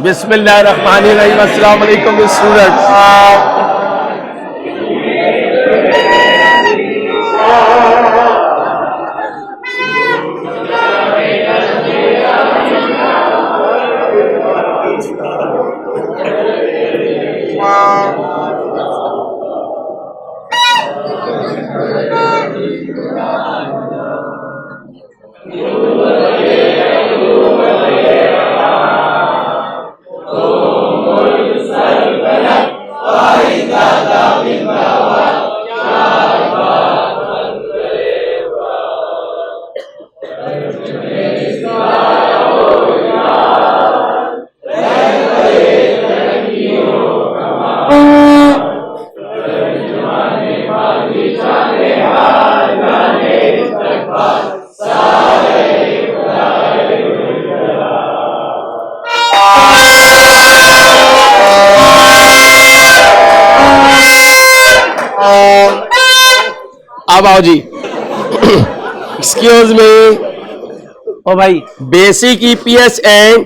बिस्मिल्लाहिर्रहमानिर्रहीम। अस्सलाम वालेकुम स्टूडेंट्स। अब आओ जी। Excuse me. ओ भाई, बेसिक ईपीएस एंड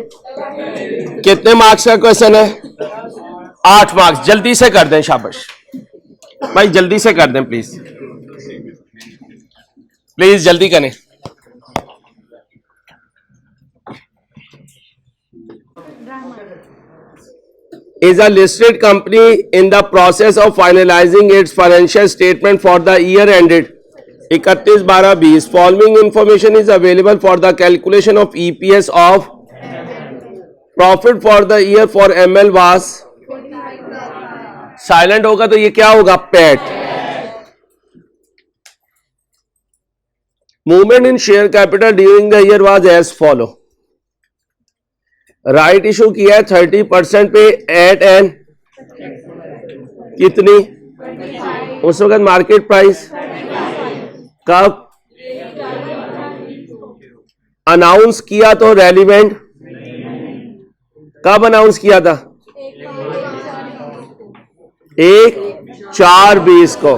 कितने मार्क्स का क्वेश्चन है? 8 मार्क्स। जल्दी से कर दें, शाबाश भाई, जल्दी से कर दें प्लीज, प्लीज जल्दी करें। Is a listed company in the process of finalizing its financial statement for the year ended 31/12/20. Following information is available for the calculation of EPS of profit for the year for ML was silent होगा तो ये क्या होगा? पैट। Movement in share capital during the year was as follow. Right issue किया है 30% पे eight N कितनी? उस वक्त मार्केट प्राइस। कब अनाउंस किया? तो रेलिवेंट कब अनाउंस किया था? 1/4/20 को।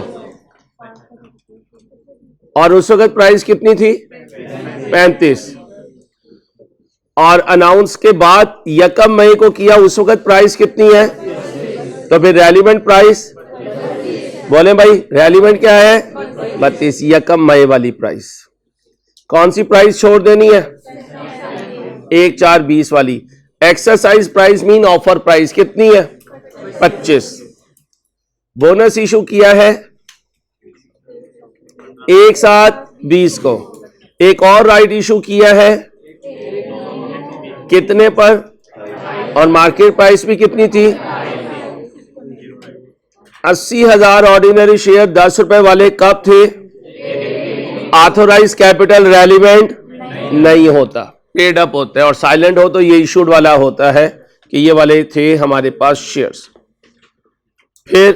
और उस वक्त प्राइस कितनी थी? 35। और अनाउंस के बाद 1 मई को किया, उस वक्त प्राइस कितनी है? तो फिर रेलिवेंट प्राइस बोले भाई, रेलिवेंट क्या है? 32। 1 मई वाली प्राइस। कौन सी प्राइस छोड़ देनी है? 1/4/20 वाली। Exercise price mean offer price कितनी है? 25। बोनस इशू किया है 1/7/20 को। एक और राइट इशू किया है कितने पर? और मार्केट प्राइस भी कितनी थी? 80,000 ऑर्डिनरी शेयर 10 रुपए वाले कब थे? ऑथोराइज कैपिटल रेलिवेंट नहीं होता, पेड अप होता है। और साइलेंट हो तो ये इशूड वाला होता है कि ये वाले थे हमारे पास शेयर्स। फिर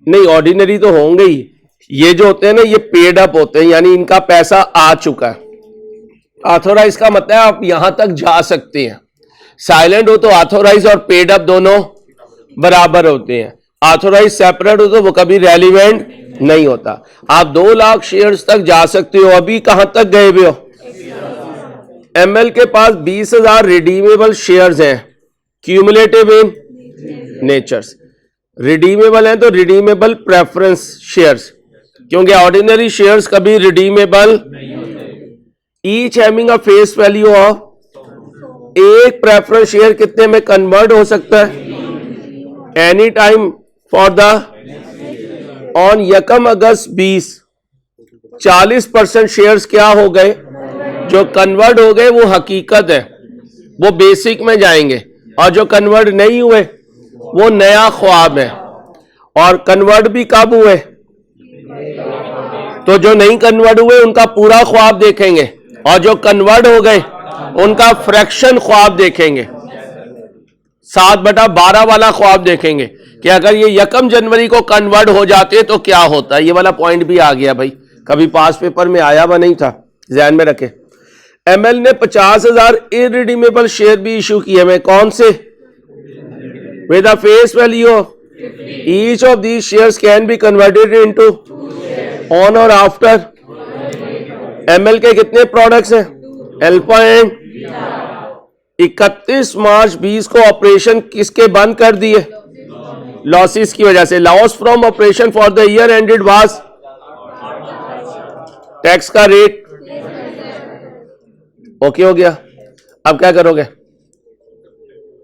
नहीं, ऑर्डिनरी तो होंगे ही। ये जो होते हैं ना, ये पेड अप होते हैं, यानी इनका पैसा आ चुका है। ऑथोराइज का मतलब आप यहां तक जा सकते हैं। साइलेंट हो तो ऑथोराइज और पेड अप दोनों बराबर होते हैं। ऑथोराइज सेपरेट हो तो वो कभी रेलिवेंट नहीं होता। आप 2 लाख शेयर्स तक जा सकते हो। अभी कहां तक गए हुए हो? एमएल के पास 20,000 रिडीमेबल शेयर्स हैं, क्यूमुलेटिव इन नेचर्स। रिडीमेबल हैं तो रिडीमेबल प्रेफरेंस शेयर्स, क्योंकि ऑर्डिनरी शेयर्स कभी redeemable. Each having a face value of, एक प्रेफरेंस शेयर कितने में कन्वर्ट हो सकता है? Any time for the on 1 August 20 40% shares क्या हो गए? जो कन्वर्ट हो गए वो हकीकत है, वो बेसिक में जाएंगे। और जो कन्वर्ट नहीं हुए वो नया ख्वाब है। और कन्वर्ट भी कब हुए? तो जो नहीं कन्वर्ट हुए उनका पूरा ख्वाब देखेंगे, और जो कन्वर्ट हो गए उनका फ्रैक्शन ख्वाब देखेंगे। 7/12 वाला ख्वाब देखेंगे कि अगर ये 1 जनवरी को कन्वर्ट हो जाते तो क्या होता है। ये वाला पॉइंट भी आ गया भाई, कभी पास पेपर में आया हुआ नहीं था, ध्यान में रखे। एमएल ने 50,000 इरिडीमेबल शेयर भी इशू किए हैं। कौन से? With the face value each of these shares can be converted into on और आफ्टर। एमएल के कितने प्रोडक्ट्स हैं? अल्फा एंड 31 मार्च 20 को ऑपरेशन किसके बंद कर दिए? लॉसेस की वजह से। Loss from operation for the year ended was, tax का रेट ओके हो गया। अब क्या करोगे?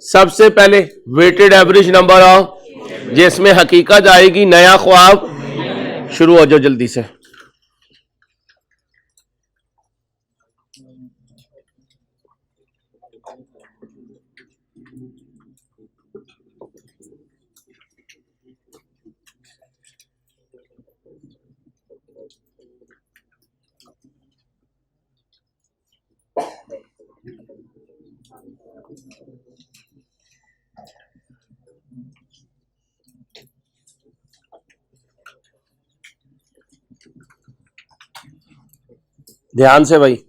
सबसे पहले वेटेड एवरेज नंबर ऑफ, जिसमें हकीकत आएगी, नया ख्वाब। शुरू हो जाओ जल्दी से। ध्यान से भाई।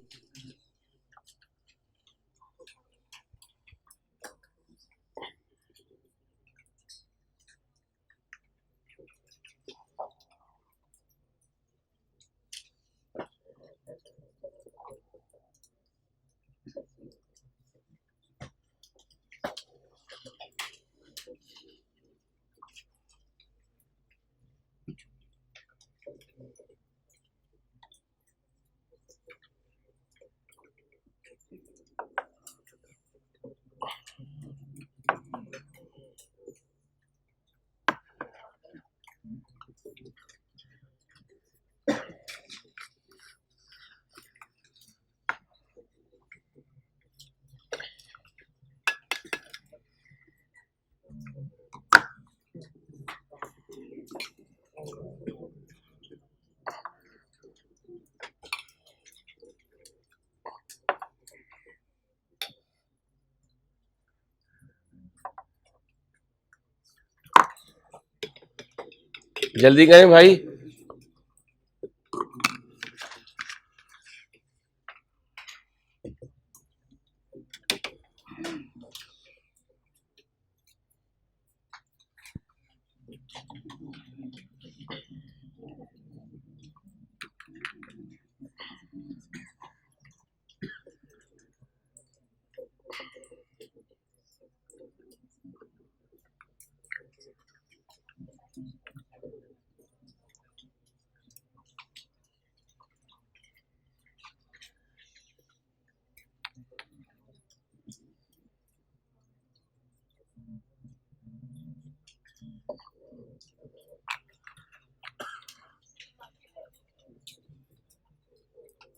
जल्दी करें भाई।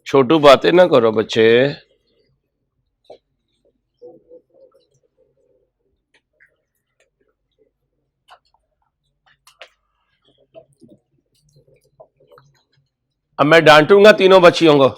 छोटू बातें ना करो बच्चे। अब मैं डांटूंगा तीनों बच्चियों को।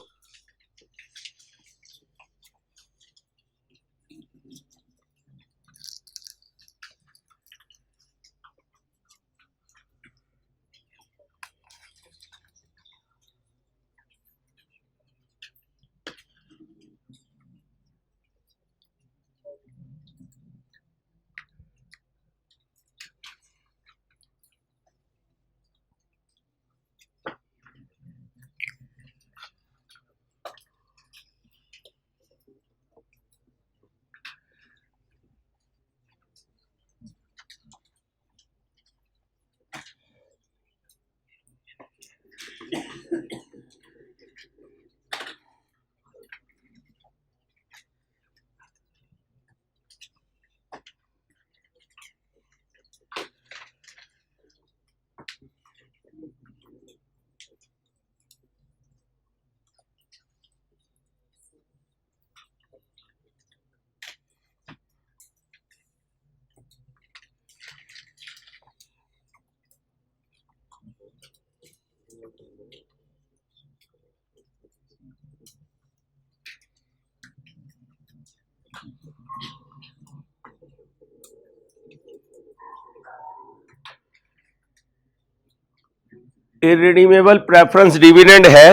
इरिडीमेबल प्रेफरेंस डिविडेंड है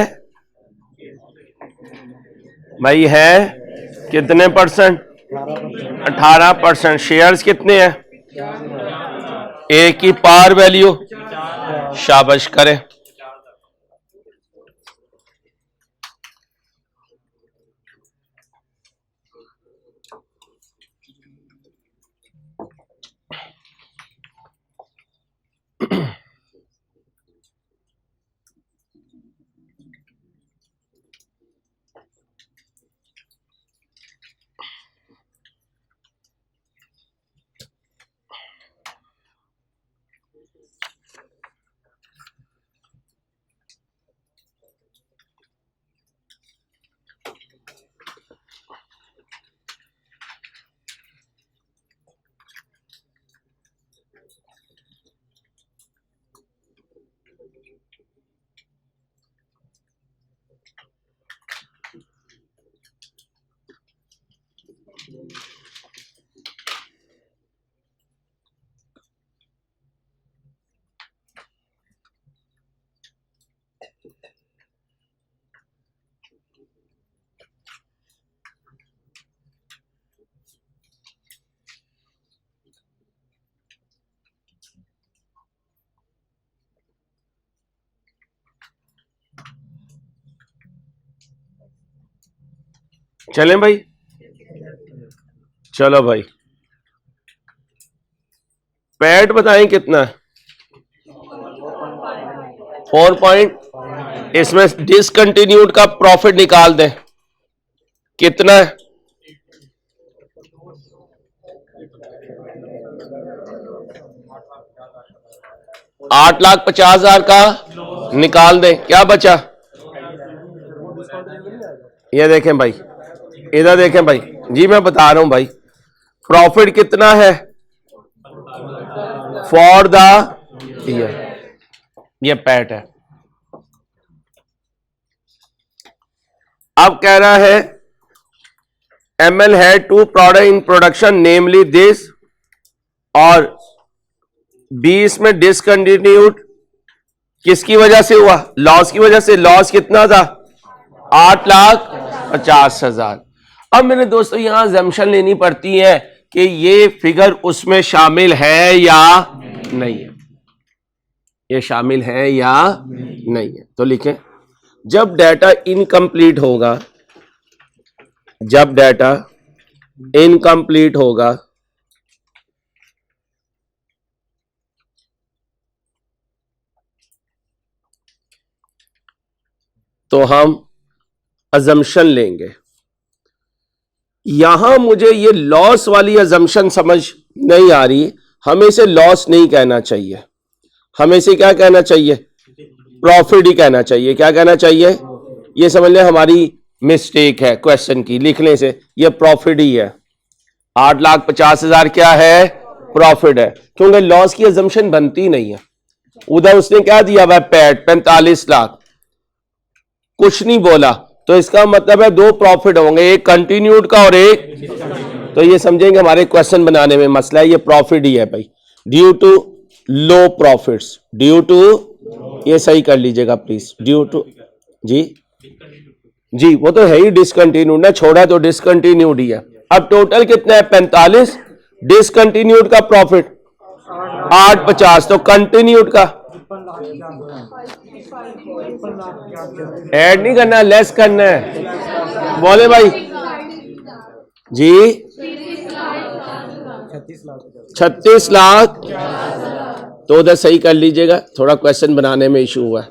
भाई, है कितने परसेंट? 18%। शेयर्स कितने हैं? ए की पार वैल्यू, शाबाश करें। चलें भाई, चलो भाई, पैट बताएं कितना है? 4 पॉइंट, इसमें डिसकंटिन्यूड का प्रॉफिट निकाल दें, कितना है? 8,50,000 का निकाल दें, क्या बचा? ये देखें भाई, इधर देखें भाई, जी मैं बता रहा हूं भाई, प्रॉफिट कितना है फॉर द ईयर, ये पैट है। अब कह रहा है ML had 2 product in production namely this, और 20 में डिसकंटिन्यूड किसकी वजह से हुआ? लॉस की वजह से। लॉस कितना था? 8,50,000। अब मेरे दोस्तों यहां अजम्पशन लेनी पड़ती है कि ये फिगर उसमें शामिल है या नहीं है, ये शामिल है या नहीं है। तो लिखें, जब डाटा इनकम्प्लीट होगा, जब डाटा इनकम्प्लीट होगा तो हम अजम्पशन लेंगे। यहां मुझे ये लॉस वाली अजम्पशन समझ नहीं आ रही, हमें इसे लॉस नहीं कहना चाहिए, हमें इसे क्या कहना चाहिए? प्रॉफिट ही कहना चाहिए। क्या कहना चाहिए? ये समझ लें हमारी मिस्टेक है क्वेश्चन की लिखने से, ये प्रॉफिट ही है। 8,50,000 क्या है? प्रॉफिट है, क्योंकि लॉस की अजम्पशन बनती नहीं है। उधर उसने क्या दिया हुआ? पैट 45 लाख, कुछ नहीं बोला, तो इसका मतलब है 2 प्रॉफिट होंगे, एक कंटिन्यूड का और एक, तो ये समझेंगे हमारे क्वेश्चन बनाने में मसला है, ये प्रॉफिट ही है भाई। Due to low profits, due to, ये सही कर लीजिएगा प्लीज, ड्यू टू, जी जी वो तो है ही डिसकंटिन्यूड ना, छोड़ा तो डिसकंटिन्यूड ही है। अब टोटल कितना है? 45, डिसकंटिन्यूड का प्रॉफिट 8,50, तो कंटिन्यूड का ऐड नहीं करना, लेस करना है। बोले भाई जी, 36 लाख, तो उधर सही कर लीजिएगा, थोड़ा क्वेश्चन बनाने में इशू हुआ है।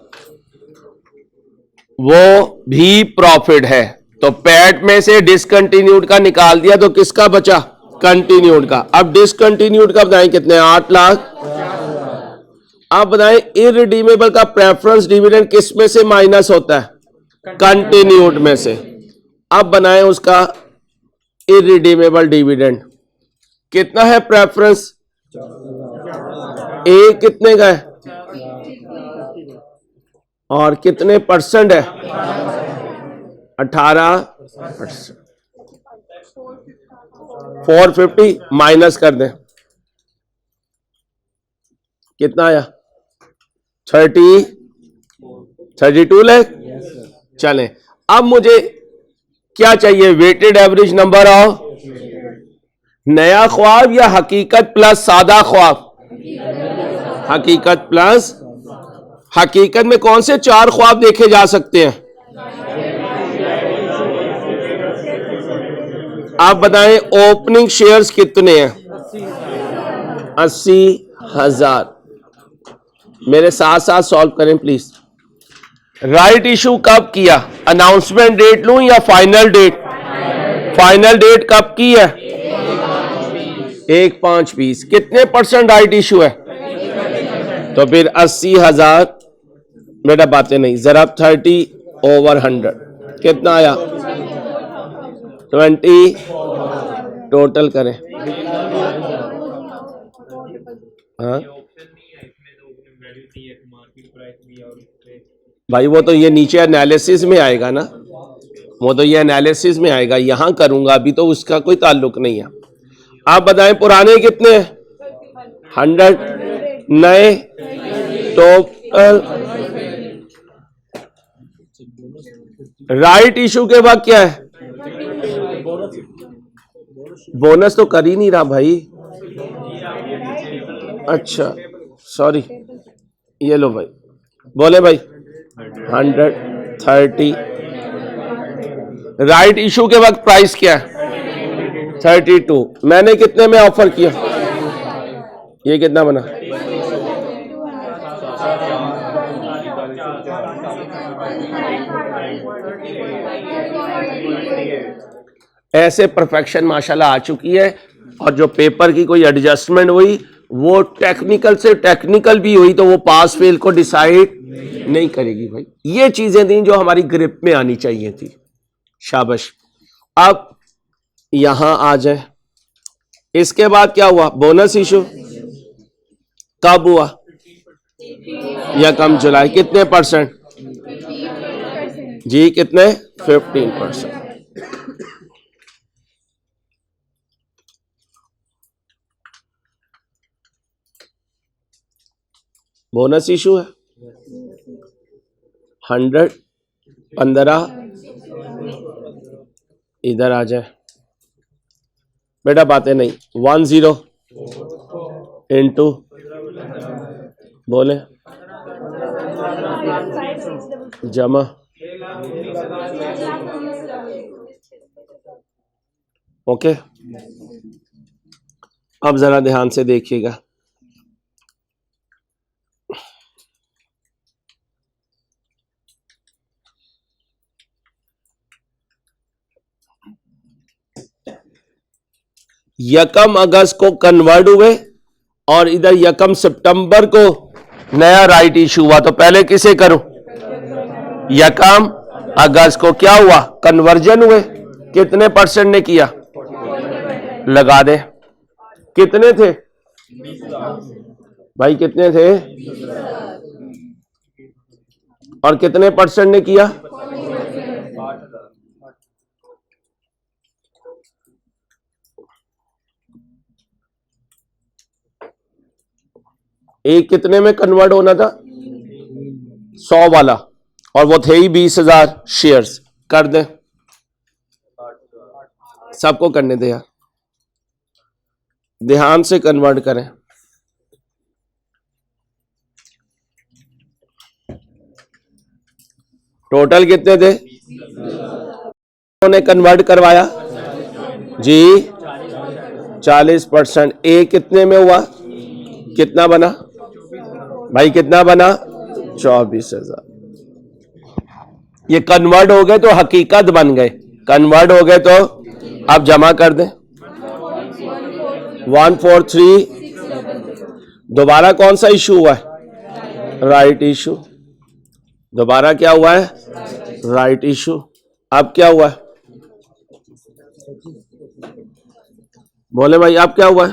वो भी प्रॉफिट है, तो पैट में से डिसकंटिन्यूड का निकाल दिया, तो किसका बचा? कंटिन्यूड का। अब डिसकंटिन्यूड का बताएं कितने? 8 लाख। आप बताएं इररिडीमेबल का प्रेफरेंस डिविडेंड किस में से माइनस होता है? कंटिन्यूड में से। अब बनाएं उसका इररिडीमेबल डिविडेंड, कितना है प्रेफरेंस? ए कितने का है और कितने परसेंट है? 18%। 450 माइनस कर दें, कितना आया? 32 लाख। चलें, अब मुझे क्या चाहिए? वेटेड एवरेज नंबर ऑफ नया ख्वाब या हकीकत प्लस सादा ख्वाब? हकीकत प्लस, हकीकत में कौन से 4 ख्वाब देखे जा सकते हैं? आप बताएं ओपनिंग शेयर्स कितने हैं? 80,000। मेरे साथ साथ सॉल्व करें प्लीज। राइट इशू कब किया? अनाउंसमेंट डेट लूं या फाइनल डेट? फाइनल डेट कब की है? 1/5/20। कितने परसेंट राइट इशू है? तो फिर 80,000, बेटा बातें नहीं, जरा 30/100 कितना आया? 20। टोटल करें। हाँ भाई, वो तो ये नीचे एनालिसिस में आएगा ना, वो तो ये एनालिसिस में आएगा, यहां करूंगा, अभी तो उसका कोई ताल्लुक नहीं है। आप बताएं पुराने कितने? 100, नए टोटल। राइट इशू के बाद क्या है? बोनस तो कर ही नहीं रहा भाई। अच्छा सॉरी, ये लो भाई, बोले भाई 130। राइट इशू के वक्त प्राइस क्या है 32। मैंने कितने में ऑफर किया? ये कितना बना? ऐसे परफेक्शन माशाल्लाह आ चुकी है। और जो पेपर की कोई एडजस्टमेंट हुई वो टेक्निकल से टेक्निकल भी हुई तो वो पास फेल को डिसाइड नहीं करेगी भाई। ये चीजें थी जो हमारी ग्रिप में आनी चाहिए थी। शाबाश। अब यहां आ जाए। इसके बाद क्या हुआ? बोनस इशू कब हुआ? यकम जुलाई। कितने परसेंट जी? कितने? 15%। बोनस इशू है 100 15। इधर आ जाए बेटा, बातें नहीं। 10 इंटू बोले जमा। ओके, अब जरा ध्यान से देखिएगा। यकम अगस्त को कन्वर्ट हुए और इधर यकम सितंबर को नया राइट इशू हुआ। तो पहले किसे करूं? यकम अगस्त को क्या हुआ? कन्वर्जन हुए। कितने परसेंट ने किया? लगा दे। कितने थे भाई? कितने थे? और कितने परसेंट ने किया? एक कितने में कन्वर्ट होना था? 100 वाला, और वो थे ही 20,000 शेयर्स। कर दे, सबको करने दे यार, ध्यान से कन्वर्ट करें। टोटल कितने थे? उन्होंने कन्वर्ट करवाया जी 40%। ए कितने में हुआ? कितना बना भाई? कितना बना? 24,000। ये कन्वर्ट हो गए तो हकीकत बन गए। कन्वर्ट हो गए तो आप जमा कर दें। 143। दोबारा कौन सा इशू हुआ है? Right issue. दोबारा क्या हुआ है? Right issue. अब क्या हुआ है? बोले भाई, अब क्या हुआ है?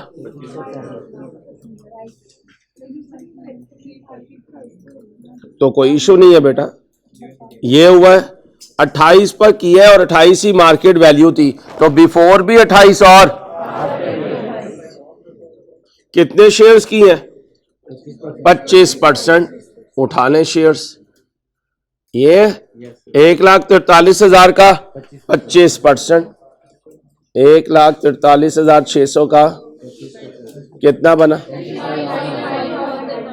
तो कोई इशू नहीं है बेटा। ये हुआ है 28 पर किया है और 28 ही मार्केट वैल्यू थी, तो बिफोर भी 28 और कितने शेयर्स किए हैं? 25% उठा लें शेयर्स। ये 1,43,000 का 25%, 1,43,600 का कितना बना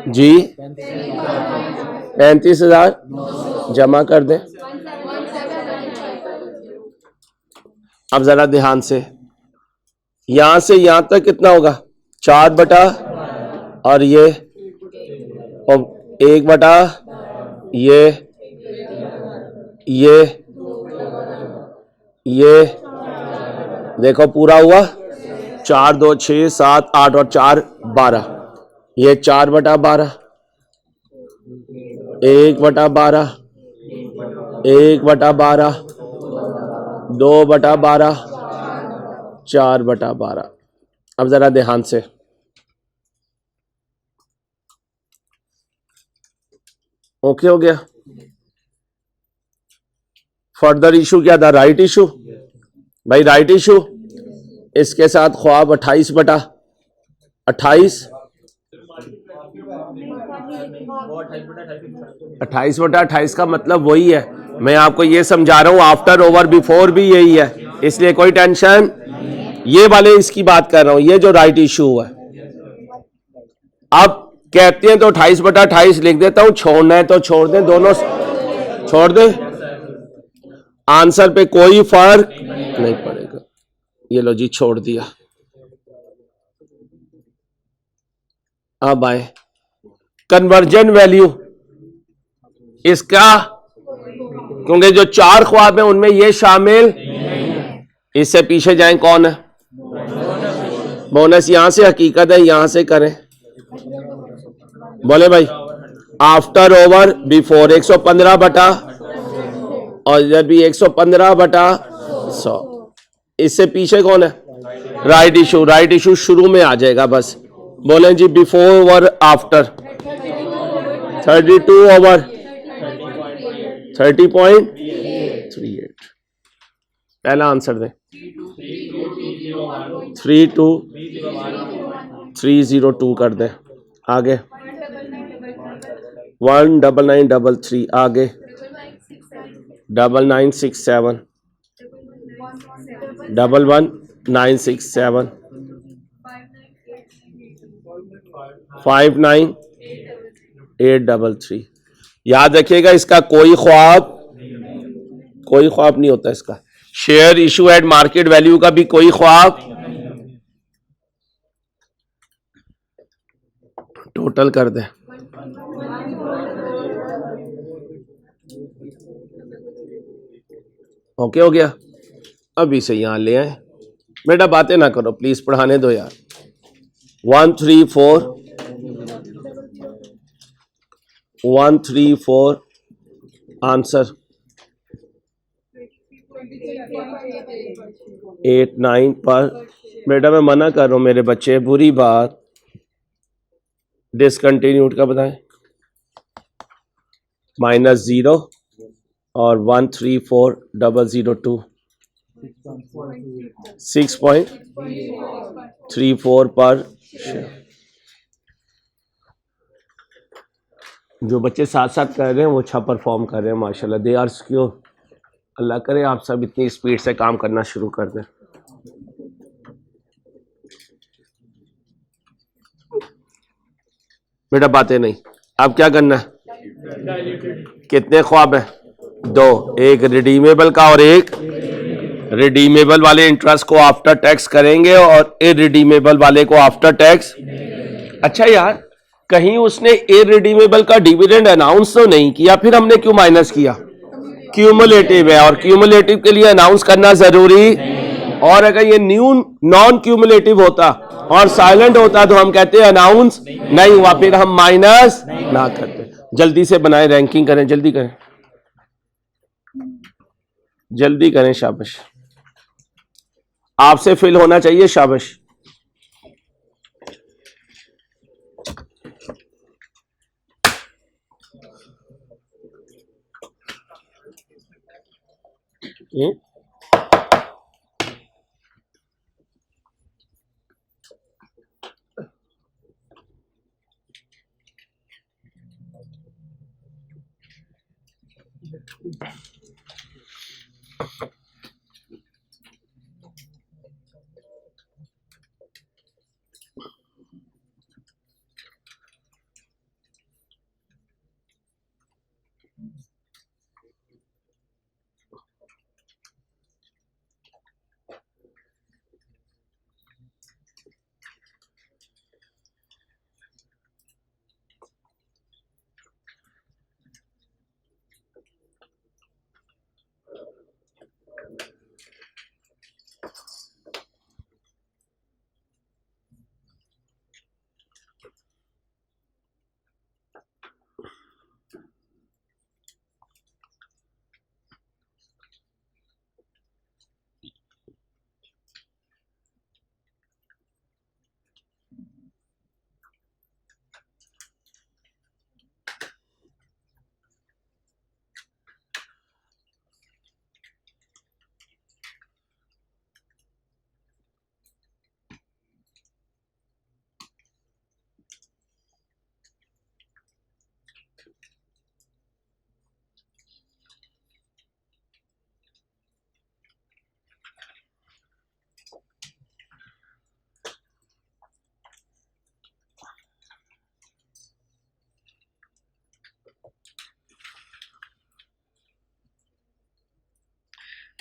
जी? 35,000 जमा कर दें। अब जरा ध्यान से, यहां से यहां तक कितना होगा? 4 बटा और ये, और 1 बटा ये देखो पूरा हुआ। 4 2 6 7 8 और 4 12। ये 4 बटा 12, 1 बटा 12, 1 बटा 12, 2 बटा 12, 4 बटा 12। अब जरा ध्यान से, ओके हो गया। फर्दर इशू क्या था? Right issue. भाई राइट इशू, इसके साथ ख्वाब 28 बटा 28, 28 बटा 28 का मतलब वही है। मैं आपको ये समझा रहा हूं, आफ्टर ओवर बिफोर भी यही है, इसलिए कोई टेंशन। ये वाले इसकी बात कर रहा हूं, ये जो राइट इशू हुआ है। अब कहते हैं तो 28 बटा 28 लिख देता हूं, छोड़ना है तो छोड़ दें, दोनों छोड़ दें। आंसर पे कोई फर्क नहीं पड़ेगा। ये लो जी, छोड़ दिया। अब आए कन्वर्जन वैल्यू इसका, क्योंकि जो 4 ख्वाब है उनमें ये शामिल, इससे पीछे जाएं कौन है? बोनस। यहां से हकीकत है, यहां से करें। बोले भाई आफ्टर ओवर बिफोर 115 बटा, और इधर भी 115 बटा 100। इससे पीछे कौन है? Right issue. राइट इशू शुरू में आ जाएगा बस। बोले जी बिफोर और आफ्टर। 32 ओवर 30.38। पहला आंसर दें। 32302 कर दें। आगे 19933। आगे 9967 11967 59833। याद रखिएगा इसका कोई ख्वाब नहीं होता इसका। Share issue at market value का भी कोई ख्वाब। टोटल कर दे। ओके हो गया। अभी से यहां ले आए। बेटा बातें ना करो प्लीज, पढ़ाने दो यार। 134 आंसर 89 पर। बेटा मैं मना कर रहा हूं मेरे बच्चे, बुरी बात। डिसकंटिन्यूड का बताएं। -0 और 134,002 6.34 पर शेयर। जो बच्चे साथ साथ कर रहे हैं वो अच्छा परफॉर्म कर रहे हैं माशाल्लाह। They are secure. अल्लाह करे आप सब इतनी स्पीड से काम करना शुरू कर दें। बेटा बातें नहीं। अब क्या करना है? कितने ख्वाब है? 2। एक रिडीमेबल का और एक, रिडीमेबल वाले इंटरेस्ट को आफ्टर टैक्स करेंगे और इरिडीमेबल वाले को आफ्टर टैक्स। अच्छा यार, कहीं उसने इरिडीमेबल का डिविडेंड अनाउंस तो नहीं किया, फिर हमने क्यों माइनस किया? क्यूमुलेटिव है और क्यूमुलेटिव के लिए अनाउंस करना जरूरी। और अगर ये न्यू नॉन क्यूमुलेटिव होता और साइलेंट होता तो हम कहते अनाउंस नहीं हुआ, फिर हम माइनस ना करते। जल्दी से बनाए, रैंकिंग करें, जल्दी करें, जल्दी करें। शाबाश, आपसे फिल होना चाहिए। शाबाश।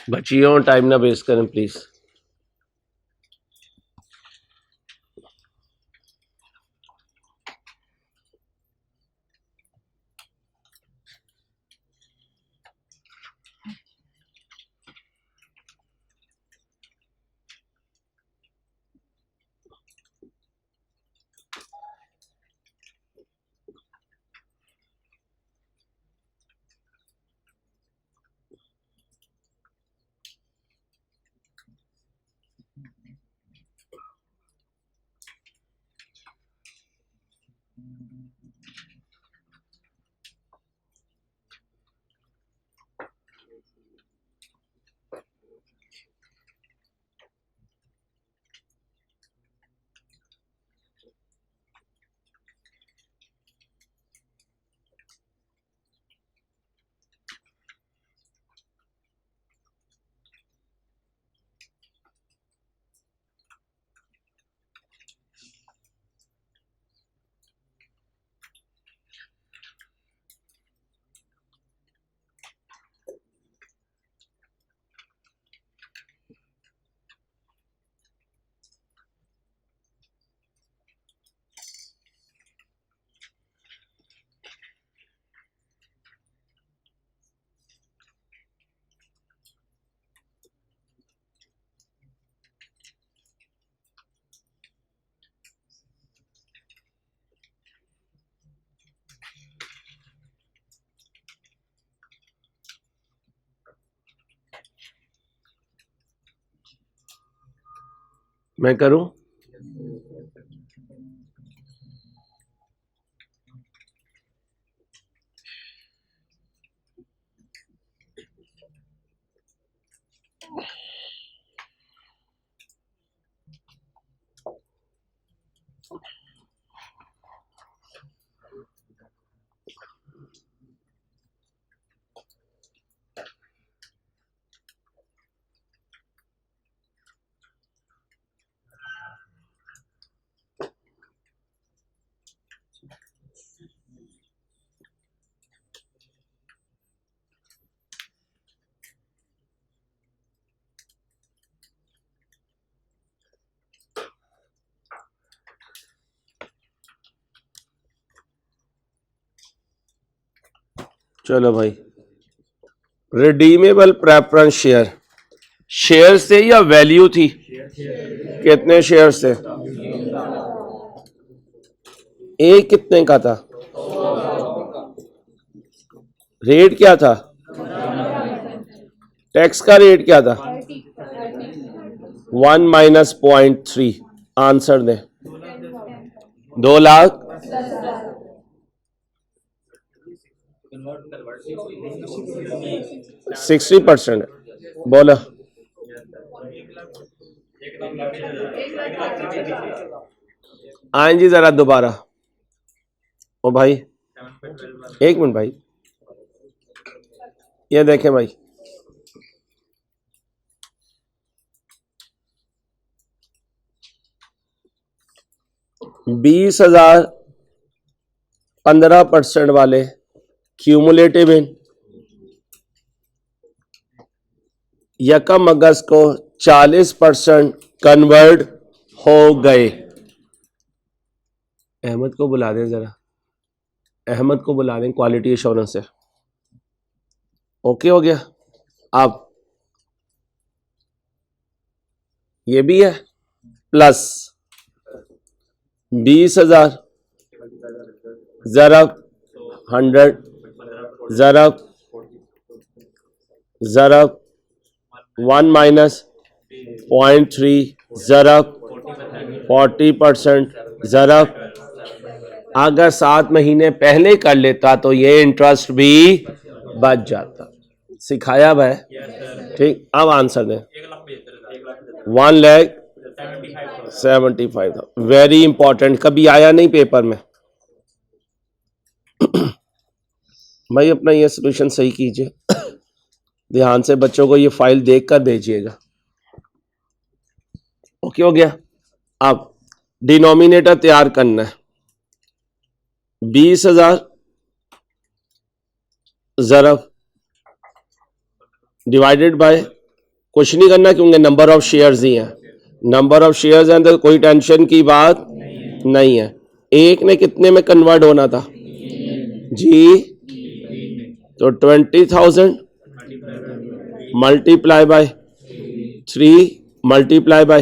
बच्चियों टाइम ना वेस्ट करें प्लीज। मैं करूं? चलो भाई, रिडीमेबल प्रेफरेंस शेयर, शेयर से या वैल्यू थी? कितने शेयर थे? एक कितने का था? रेट क्या था? टैक्स का रेट क्या था? 1 माइनस 0.3। आंसर दे। 2 लाख 60%। बोला आए जी जरा दोबारा। ओ भाई, एक मिनट भाई, ये देखें भाई, बीस हजार 15% वाले क्यूमुलेटिव इन यकम अगस्त को 40% कन्वर्ट हो गए। अहमद को बुला दें जरा, अहमद को बुला दें क्वालिटी एश्योरेंस से। ओके हो गया। अब ये भी है प्लस 20,000 ज़रब 100 ज़रब 1 माइनस 0.3 ज़रब 40% ज़रब। अगर 7 महीने पहले कर लेता तो ये इंटरेस्ट भी बच जाता। सिखाया भाई, ठीक। अब आंसर दें। 1,75,000। वेरी इंपॉर्टेंट, कभी आया नहीं पेपर में। भाई अपना ये सोल्यूशन सही कीजिए, ध्यान से बच्चों को ये फाइल देखकर भेजिएगा। ओके हो गया। अब डिनोमिनेटर तैयार करना है। 20,000 ज़रब डिवाइडेड बाय कुछ नहीं करना क्योंकि नंबर ऑफ शेयर्स ही हैं, नंबर ऑफ शेयर्स हैं तो कोई टेंशन की बात नहीं है। एक ने कितने में कन्वर्ट होना था जी? तो 20,000 मल्टीप्लाई बाय 3 मल्टीप्लाई बाय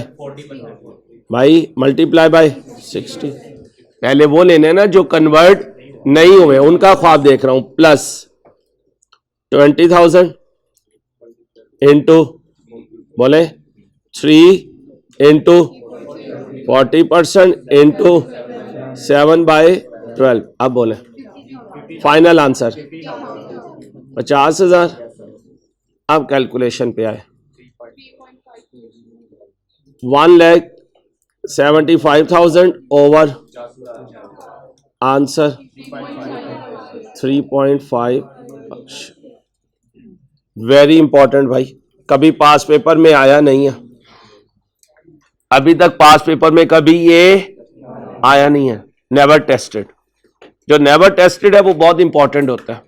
भाई मल्टीप्लाई बाय 60। पहले वो लेने ना जो कन्वर्ट नहीं हुए, उनका ख्वाब देख रहा हूं। प्लस 20,000 इंटू बोले 3 इंटू 40% इंटू 7/12। अब बोले फाइनल आंसर 50,000। अब कैलकुलेशन पे आए 1,75,000 ओवर आंसर 3.5। वेरी इंपॉर्टेंट भाई, कभी पास पेपर में आया नहीं है, अभी तक पास पेपर में कभी ये आया नहीं है। नेवर टेस्टेड, जो नेवर टेस्टेड है वो बहुत इंपॉर्टेंट होता है।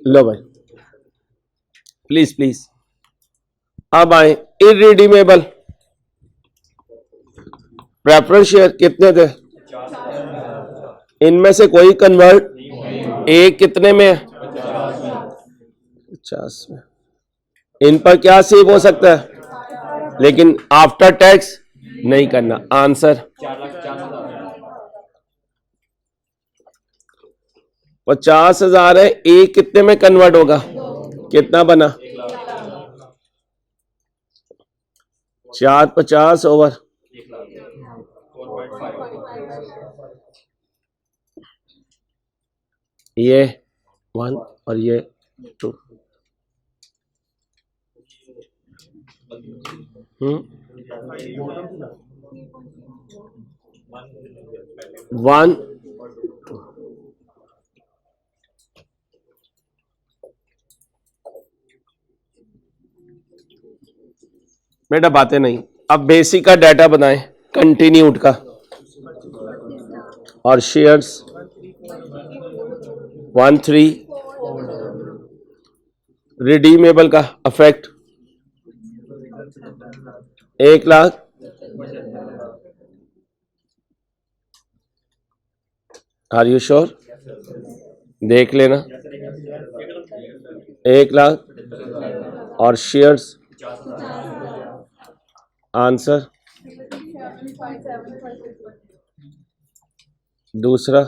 लो भाई प्लीज प्लीज। अब आए इररिडीमेबल प्रेफरेंस शेयर कितने थे? इनमें से कोई कन्वर्ट एक कितने में है? 50 में। इन पर क्या सेव हो सकता है, लेकिन आफ्टर टैक्स नहीं करना। आंसर 50,000 है, एक कितने में कन्वर्ट होगा? कितना बना? 450 ओवर ये 1 और ये 2। 1 बेटा बातें नहीं। अब बेसिक का डाटा बनाएं, कंटिन्यूड का और शेयर्स 1,3 रिडीमेबल का अफेक्ट 1,00,000। Are you sure? देख लेना 1,00,000 और शेयर्स आंसर दूसरा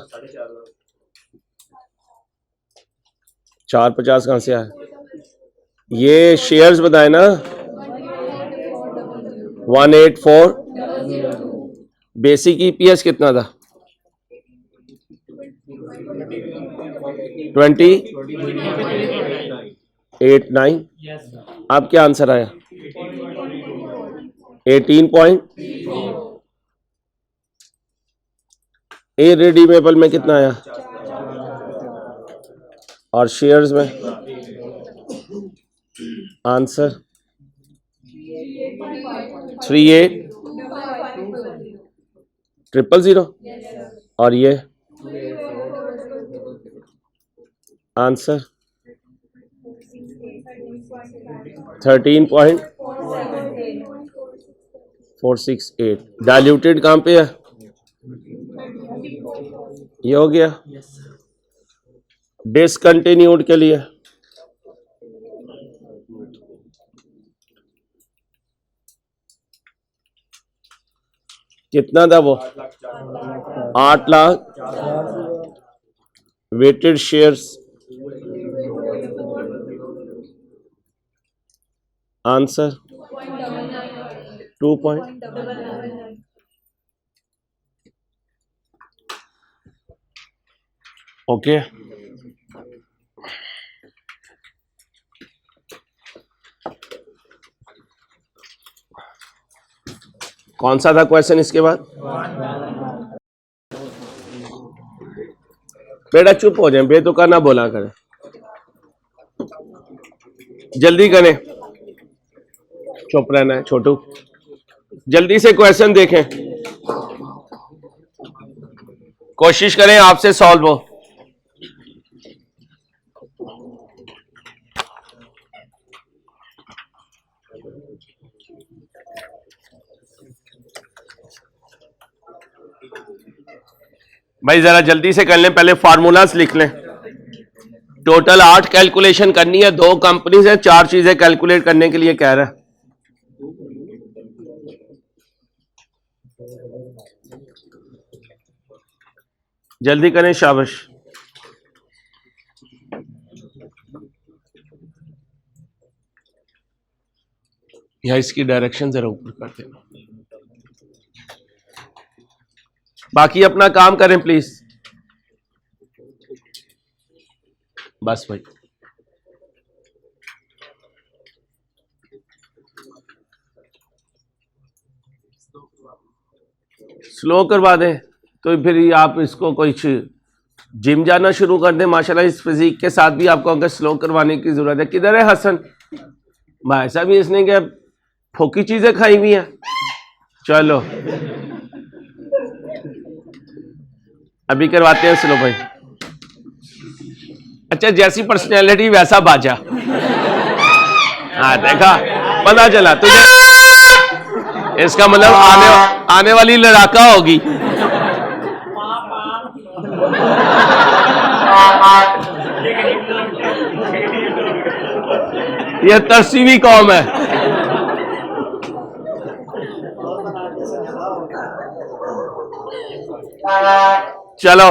450 कहां से आया? ये शेयर्स बताए ना 184। बेसिक ईपीएस कितना था? 2089। अब क्या आंसर आया? 18 इररिडीमेबल में कितना आया? और शेयर्स में आंसर 38,000 और ये आंसर 13.468। डाइल्यूटेड कहां पे है? ये हो गया। डिसकंटिन्यूड के लिए कितना था वो? 8,00,000। Weighted shares answer 2. ओके कौन सा था क्वेश्चन इसके बाद? बेटा चुप हो जाए, बेतुका ना बोला करें, जल्दी करें। चुप रहना है छोटू, जल्दी से क्वेश्चन देखें। कोशिश करें आपसे सॉल्व हो। भाई जरा जल्दी से कर लें, पहले फार्मूलास लिख लें। टोटल 8 कैलकुलेशन करनी है, 2 कंपनी से 4 चीजें कैलकुलेट करने के लिए कह रहा है। जल्दी करें, शाबाश। या इसकी डायरेक्शन जरा ऊपर कर देना, बाकी अपना काम करें प्लीज। बस भाई स्लो करवा दें तो फिर आप इसको कोई जिम जाना शुरू कर दें। माशाल्लाह इस फिजिक के साथ भी आपको अगर स्लो करवाने की जरूरत है। किधर है हसन भाई साहब, इसने क्या फोकी चीजें खाई हुई हैं। चलो अभी करवाते हैं स्लो भाई। अच्छा, जैसी पर्सनैलिटी वैसा बाजा। हाँ देखा, पता चला तुझे। इसका मतलब आने वाली लड़ाका होगी। यह तरसीवी कौम है। चलो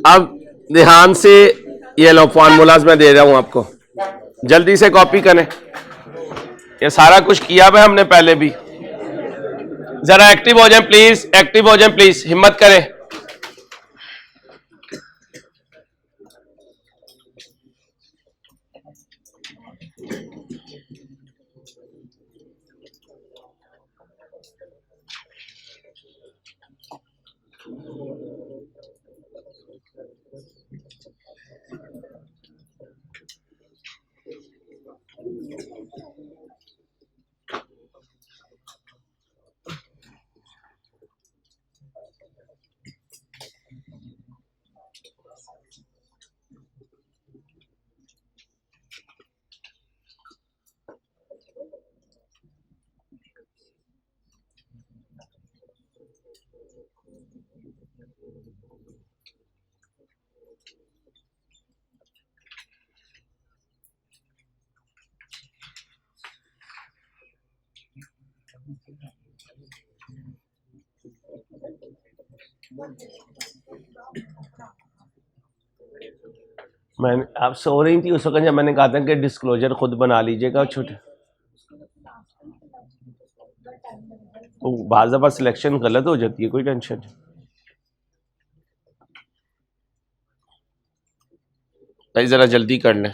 अब ध्यान से ये लो फॉर्मूलाज मैं दे रहा हूं आपको, जल्दी से कॉपी करें। ये सारा कुछ किया हुआ हमने पहले भी। जरा एक्टिव हो जाएं प्लीज, एक्टिव हो जाएं प्लीज, हिम्मत करें। मैंने आप सो रही थी उस वक्त जब मैंने कहा था कि डिस्क्लोजर खुद बना लीजिएगा छोटे। तो बाज़ दफ़ा सिलेक्शन गलत हो जाती है, कोई टेंशन नहीं भाई, जरा जल्दी कर लें।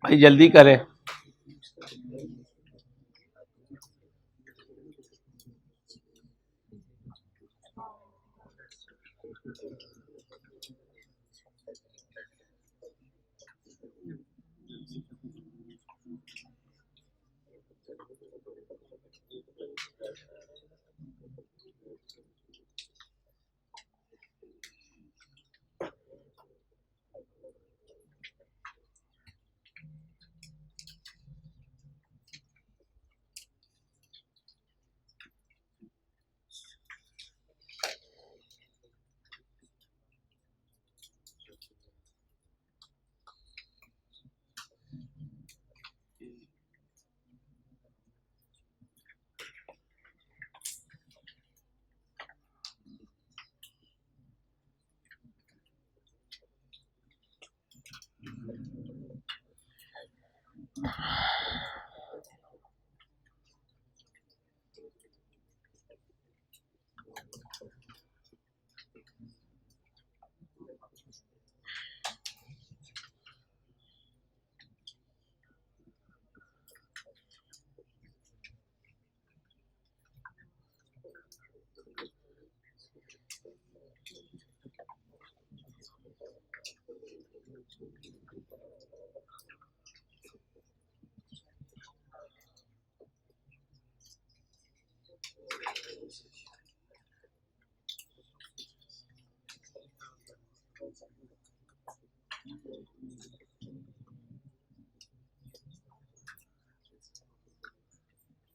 भाई जल्दी करें।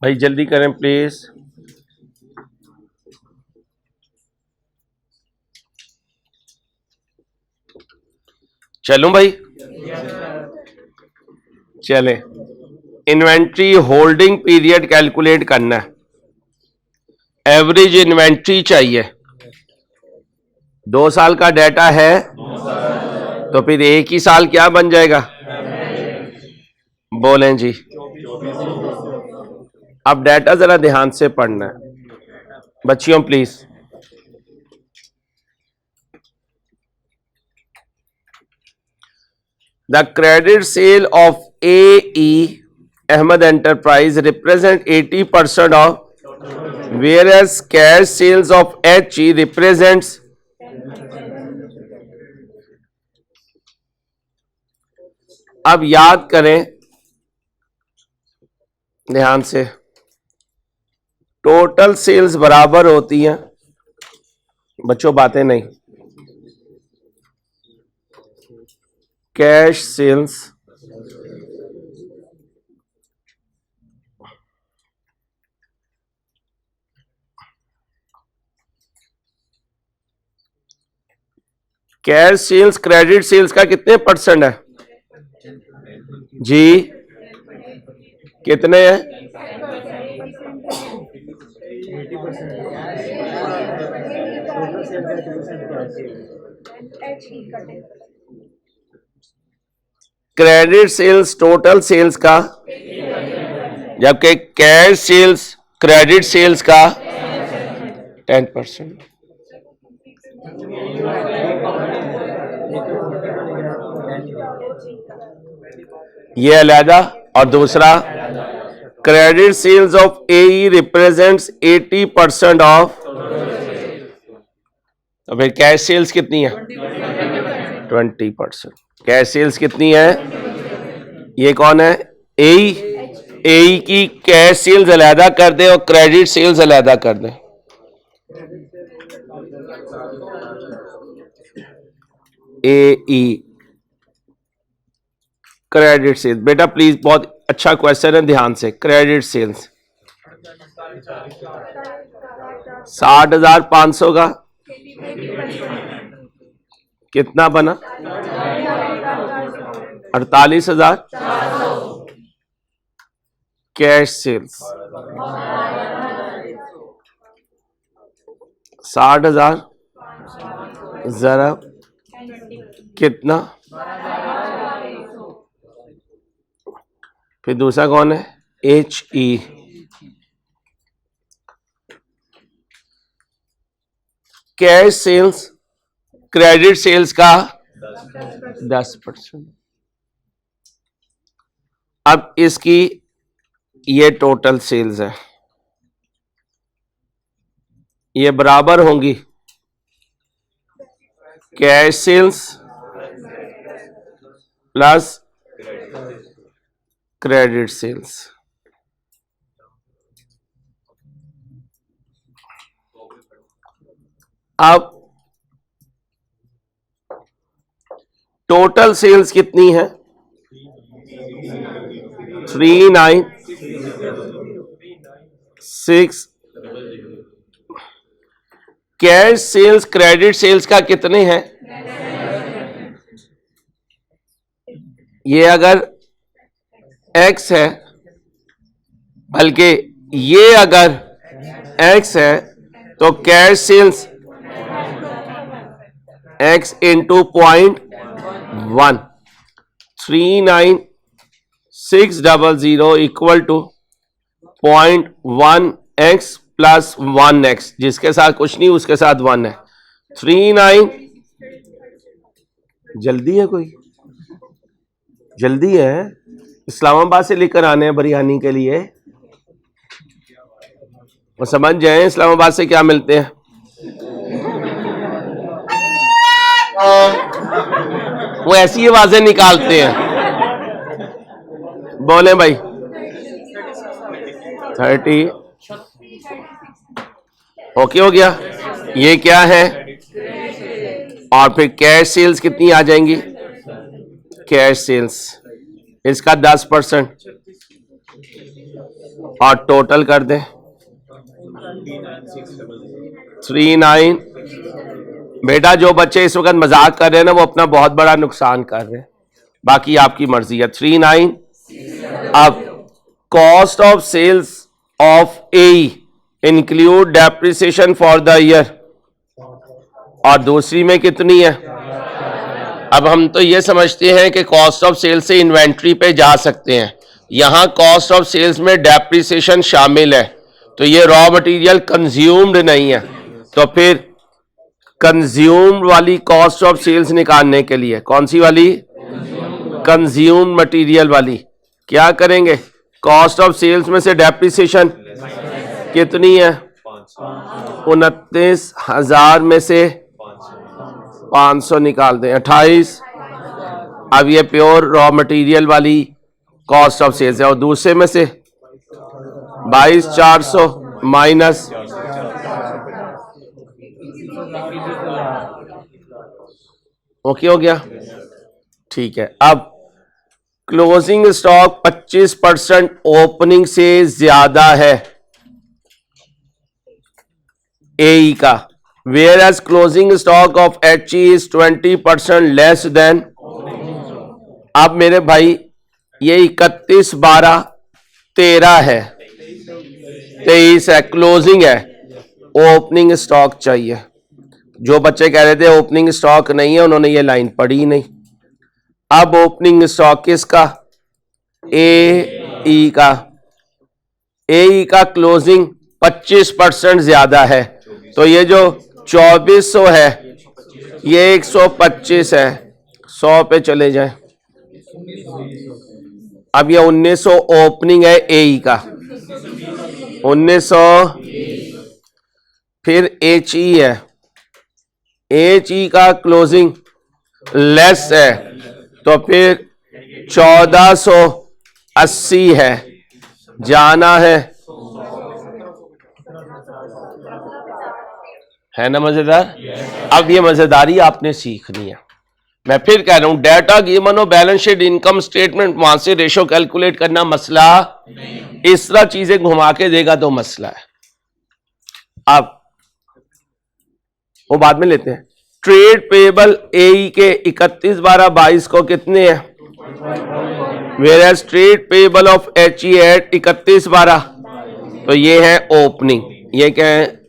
भाई जल्दी करें प्लीज। चलूं भाई? चले, इन्वेंट्री होल्डिंग पीरियड कैलकुलेट करना है। एवरेज इन्वेंट्री चाहिए। 2 साल का डाटा है तो फिर एक ही साल क्या बन जाएगा? बोलें जी। अब डाटा जरा ध्यान से पढ़ना है बच्चियों please. The credit sale of AE Ahmed Enterprise represent 80% of, whereas cash sales of HE represents अब याद करें ध्यान से, टोटल सेल्स बराबर होती हैं बच्चों, बातें नहीं। Cash sales cash sales credit sales का कितने % है जी? कितने हैं? 80। क्रेडिट सेल्स टोटल सेल्स का, जबकि कैश सेल्स क्रेडिट सेल्स का 10%। ये अलहदा। और दूसरा, credit sales of AE represents 80% of, तो फिर कैश सेल्स कितनी है? 20%। कैश सेल्स कितनी है? ये कौन है? AE की कैश सेल्स अलहदा कर दे और क्रेडिट सेल्स अलहदा कर दे। AE क्रेडिट सेल्स, बेटा प्लीज बहुत अच्छा क्वेश्चन है, ध्यान से। क्रेडिट सेल्स 60,500 का कितना बना? 48,000। कैश सेल्स 60,000 जरा कितना? फिर दूसरा कौन है? HE। Cash sales credit sales का 10%। अब इसकी ये टोटल सेल्स है, ये बराबर होंगी cash sales plus credit sales. अब टोटल सेल्स कितनी है? 39,6। कैश सेल्स क्रेडिट सेल्स का कितने हैं? ये अगर X है, बल्कि ये अगर X है तो cash sales X × 0.1, 39,600 equal to 0.1x plus 1x, जिसके साथ कुछ नहीं उसके साथ 1 है। 39, जल्दी है कोई? जल्दी है? इस्लामाबाद से लेकर आने हैं बिरयानी के लिए, और समझ जाए इस्लामाबाद से क्या मिलते हैं। वो ऐसी आवाजें निकालते हैं। बोले भाई 30 ओके हो गया। ये क्या है? और फिर कैश सेल्स कितनी आ जाएंगी? कैश सेल्स इसका 10% और टोटल कर दें 39। बेटा जो बच्चे इस वक्त मजाक कर रहे हैं ना, वो अपना बहुत बड़ा नुकसान कर रहे हैं, बाकी आपकी मर्जी है। 39। अब cost of sales of A include depreciation for the year, और दूसरी में कितनी है? अब हम तो ये समझते हैं कि कॉस्ट ऑफ सेल्स से इन्वेंट्री पे जा सकते हैं, यहां कॉस्ट ऑफ सेल्स में डेप्रिसिएशन शामिल है, तो ये रॉ मटेरियल कंज्यूम्ड नहीं है। तो फिर कंज्यूम्ड वाली कॉस्ट ऑफ सेल्स निकालने के लिए कौन सी वाली? कंज्यूम्ड मटेरियल वाली। क्या करेंगे? कॉस्ट ऑफ सेल्स में से डेप्रिसिएशन कितनी है? 29,000 में से 500 निकाल दें, 28। अब ये प्योर रॉ मटेरियल वाली कॉस्ट ऑफ सेल्स है, और दूसरे में से 22,400 माइनस ओके हो गया। ठीक है। अब क्लोजिंग स्टॉक 25% ओपनिंग से ज्यादा है ए का, whereas closing stock of H is 20% less than. अब मेरे भाई ये 31, 12, 13 है, 23 है, क्लोजिंग है, ओपनिंग स्टॉक चाहिए। जो बच्चे कह रहे थे ओपनिंग स्टॉक नहीं है, उन्होंने ये लाइन पढ़ी नहीं। अब ओपनिंग स्टॉक किसका? ए का। ए का क्लोजिंग 25% ज्यादा है, तो ये जो 2400 है ये 125 है, 100 पे चले जाएं। अब ये 1900 ओपनिंग है ए का, 1900। फिर एच ई है, एच ई का क्लोजिंग लेस है, तो फिर 1480 है, जाना है ना मजेदार? अब ये मजेदारी आपने सीखनी है। मैं फिर कह रहा हूं, डाटा गिवन हो, बैलेंस शीट, इनकम स्टेटमेंट, वहां से रेशो कैलकुलेट करना मसला नहीं। इस तरह चीजें घुमा के देगा तो मसला है। अब वो बाद में लेते हैं। ट्रेड पेबल ए के 31/12/22 को कितने हैं? Whereas trade payable of H E at 31/12, तो ये है ओपनिंग। ये क्या है?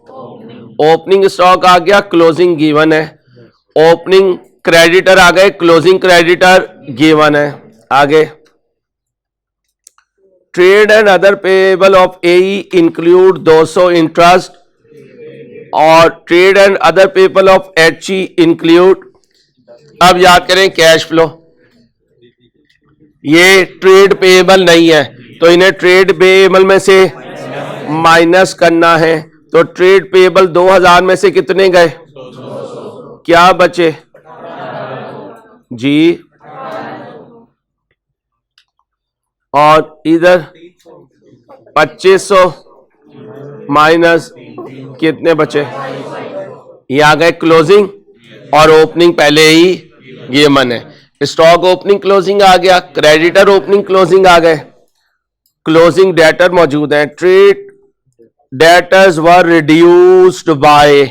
ओपनिंग स्टॉक आ गया, क्लोजिंग गिवन है। ओपनिंग क्रेडिटर आ गए, क्लोजिंग क्रेडिटर गिवन है। आगे trade and other payable of A include 200 interest, और trade and other payable of H E include. अब याद करें कैश फ्लो, ये ट्रेड पेबल नहीं है, तो इन्हें ट्रेड पेबल में से माइनस करना है। तो ट्रेड पेबल 2000 में से कितने गए? क्या बचे जी? और इधर 2500 माइनस कितने बचे? ये आ गए क्लोजिंग, और ओपनिंग पहले ही गिवन है। स्टॉक ओपनिंग क्लोजिंग आ गया, क्रेडिटर ओपनिंग क्लोजिंग आ गए, क्लोजिंग डेटर मौजूद है। Trade debtors were reduced by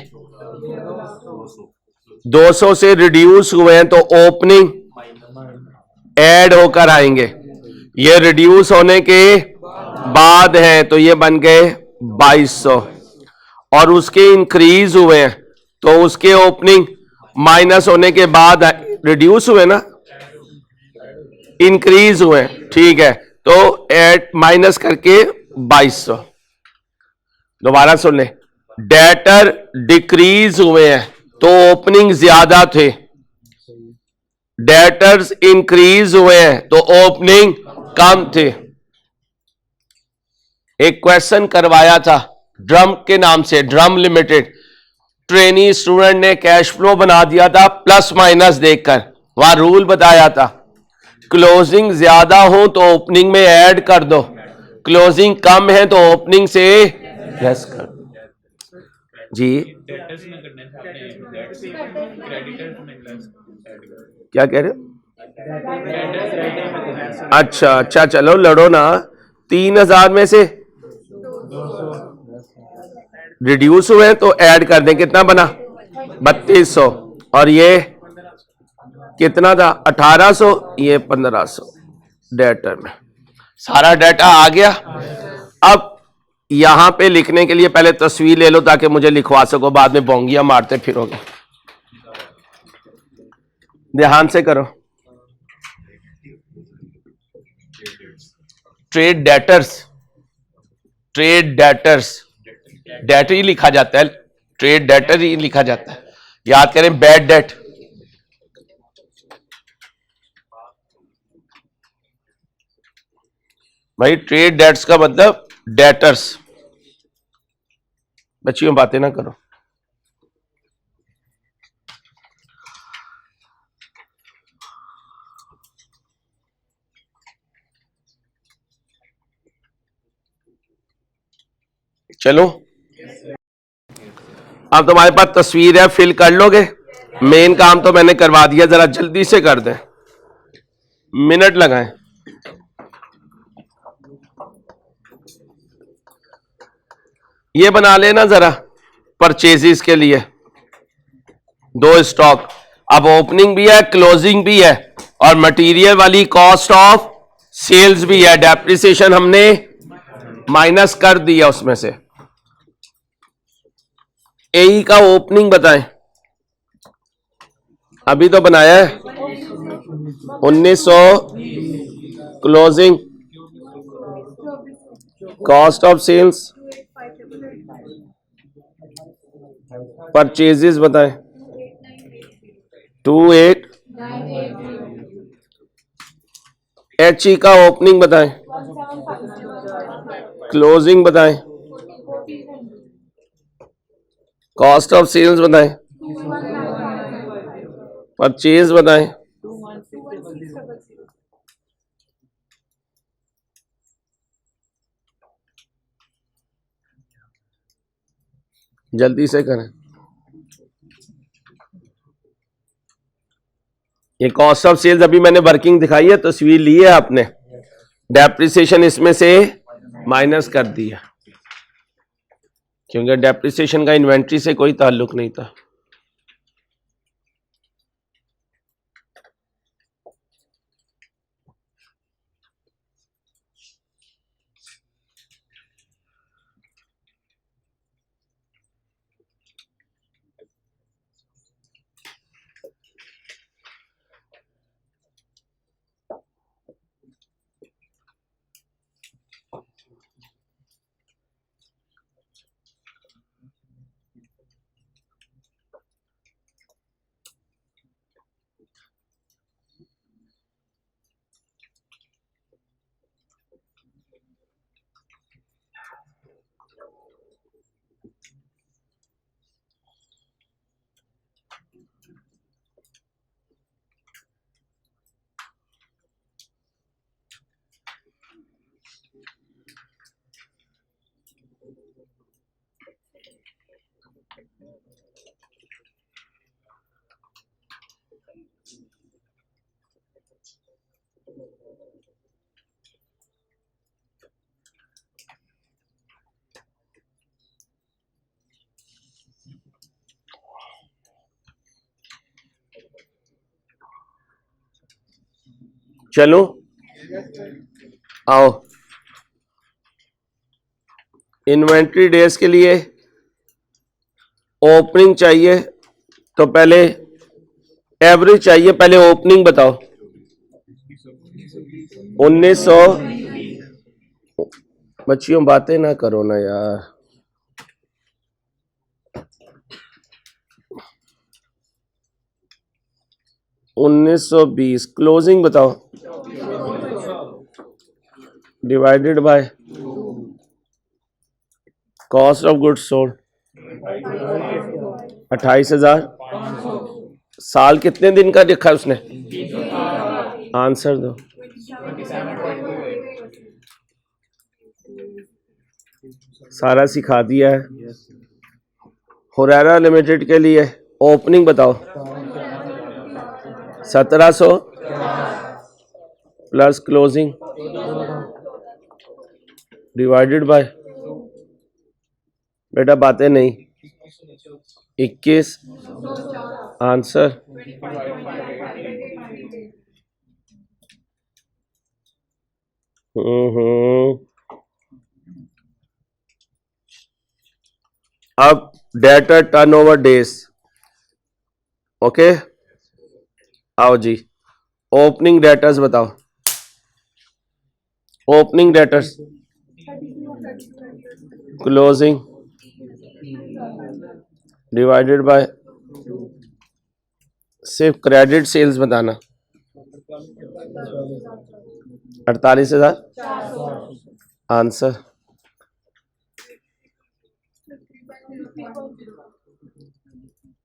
200 से रिड्यूस हुए हैं, तो ओपनिंग ऐड होकर आएंगे। ये रिड्यूस होने के बाद है, तो ये बन गए 2200, और उसके इंक्रीज हुए हैं, तो उसके ओपनिंग माइनस होने के बाद रिड्यूस हुए ना। इंक्रीज हुए, ठीक है, तो एट माइनस करके 2200। दोबारा सुन ले, डेटर डिक्रीज हुए हैं तो ओपनिंग ज्यादा थे, डेटर्स इंक्रीज हुए हैं तो ओपनिंग कम थे। एक क्वेश्चन करवाया था ड्रम के नाम से, ड्रम लिमिटेड, ट्रेनी स्टूडेंट ने कैश फ्लो बना दिया था प्लस माइनस देखकर, वहां रूल बताया था क्लोजिंग ज्यादा हो तो ओपनिंग में ऐड कर दो, क्लोजिंग कम है तो ओपनिंग से लेस कर दो। जी क्या कह रहे हो? अच्छा अच्छा, चलो लड़ो ना। 3000 में से रिड्यूस हुए तो ऐड कर दें, कितना बना 3200, और ये कितना था 1800, ये 1500 डेटर में। सारा डाटा आ गया। अब यहां पे लिखने के लिए पहले तस्वीर ले लो ताकि मुझे लिखवा सको, बाद में बोंगियां मारते फिरोगे। ध्यान से करो। Trade debtors, trade debtors, debtor ही लिखा जाता है, ट्रेड डेटर ही लिखा जाता है, याद करें बैड डेट। भाई ट्रेड डेट्स का मतलब डेटर्स। बच्चियों बातें ना करो। चलो अब तुम्हारे पास तस्वीर है, फिल कर लोगे। मेन काम तो मैंने करवा दिया, जरा जल्दी से कर दें, मिनट लगाएं। ये बना लेना जरा परचेजेस के लिए, दो स्टॉक। अब ओपनिंग भी है, क्लोजिंग भी है, और मटेरियल वाली कॉस्ट ऑफ सेल्स भी है। डेप्रिसिएशन हमने माइनस कर दिया उसमें से। एई का ओपनिंग बताएं, अभी तो बनाया है 1900, closing, cost of sales, purchases बताएं 28, एचई का ओपनिंग बताएं, क्लोजिंग बताएं, कॉस्ट ऑफ सेल्स बताएं, परचेज बताएं, जल्दी से करें। ये कॉस्ट ऑफ सेल्स अभी मैंने वर्किंग दिखाई है, तस्वीर ली है आपने, डेप्रिसिएशन इसमें से माइनस कर दिया क्योंकि डेप्रिसिएशन का इन्वेंट्री से कोई ताल्लुक नहीं था। चलो आओ, इन्वेंट्री डेज के लिए ओपनिंग चाहिए तो पहले एवरेज चाहिए, पहले ओपनिंग बताओ। 1900 बच्चियों बातें ना करो ना यार। 1920 क्लोजिंग बताओ, divided by cost of goods sold 28,000। साल कितने दिन का लिखा उसने? आंसर दो। सारा सिखा दिया है। हुरैरा लिमिटेड के लिए ओपनिंग बताओ। 1700 प्लस क्लोजिंग डिवाइडेड बाय, बेटा बातें नहीं, 21। आंसर अब डेटर टर्नओवर डेज। ओके आओ जी, ओपनिंग डेटर्स बताओ। Opening debtors, closing divided bye, सिर्फ क्रेडिट सेल्स बताना। 48,000। Answer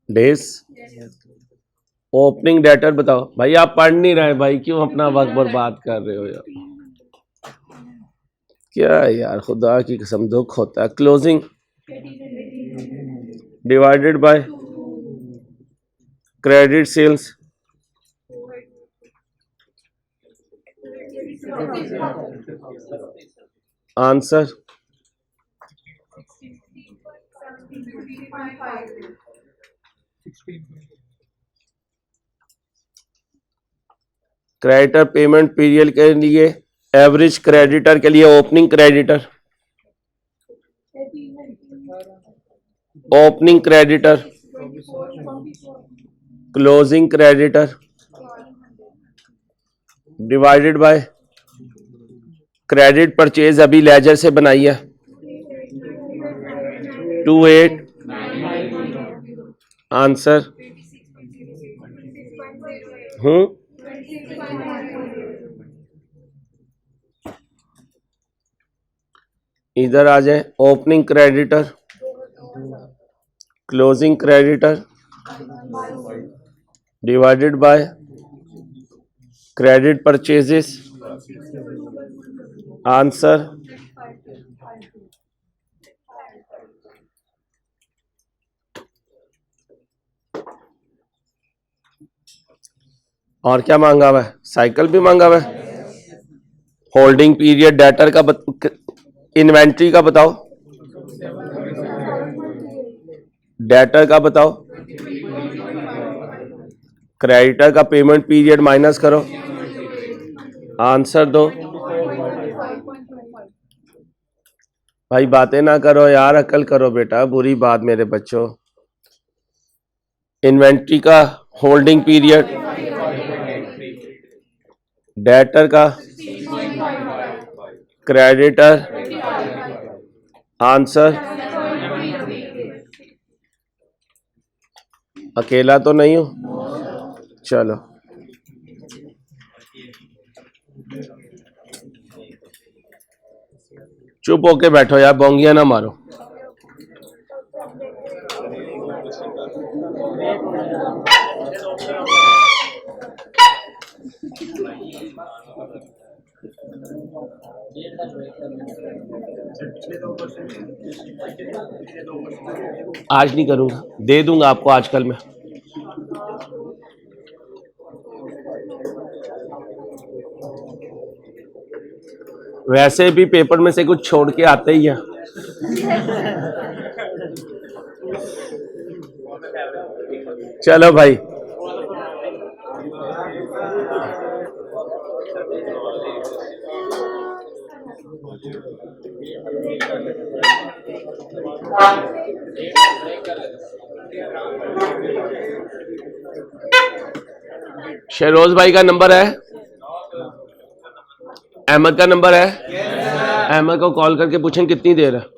days. ओपनिंग डेटर बताओ। भाई आप पढ़ नहीं रहे भाई, क्यों अपना वक्त बर्बाद कर रहे हो यार? क्या यार, खुदा की कसम दुख होता है। Closing divided by credit sales, answer creditor payment period के लिए एवरेज क्रेडिटर के लिए opening creditor, opening creditor, closing creditor divided by credit purchase अभी लेजर से बनाई है 28। आंसर इधर आ जाए। Opening creditor, closing creditor divided by credit purchases, answer और क्या मांगा हुआ है? साइकिल भी मांगा हुआ है। होल्डिंग पीरियड डेटर का इन्वेंट्री का बताओ, डेटर का बताओ, क्रेडिटर का पेमेंट पीरियड माइनस करो, आंसर दो। भाई बातें ना करो यार, अकल करो बेटा, बुरी बात मेरे बच्चों। इन्वेंट्री का होल्डिंग पीरियड, डेटर का, क्रेडिटर, आंसर। अकेला तो नहीं हूं, चलो चुप होके बैठो यार, बोंगिया ना मारो। आज नहीं करूंगा, दे दूंगा आपको आजकल में। वैसे भी पेपर में से कुछ छोड़ के आते ही है। चलो भाई, शहरोज भाई का नंबर है अहमद का नंबर है? अहमद को कॉल करके पूछें कितनी देर है।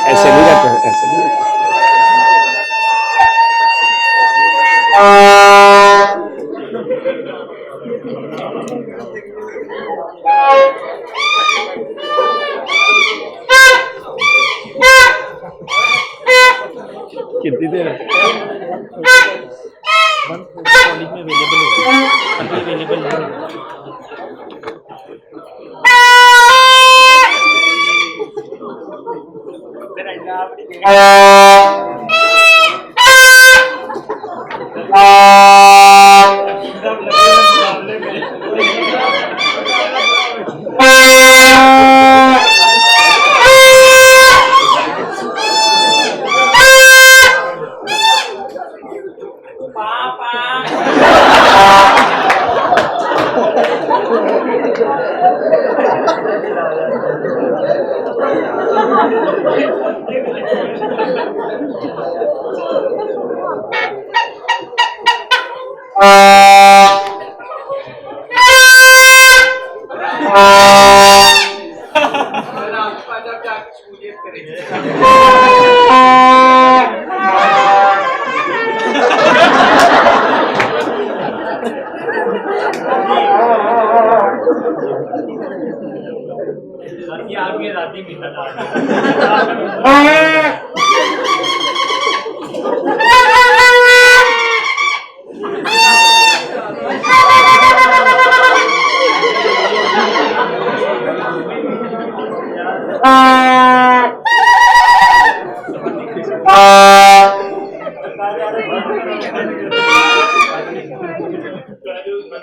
ऐसे नहीं रहते हैं, ऐसे नहीं रहते। कितनी देर है? कॉलेज में अवेलेबल होगी, अभी अवेलेबल नहीं।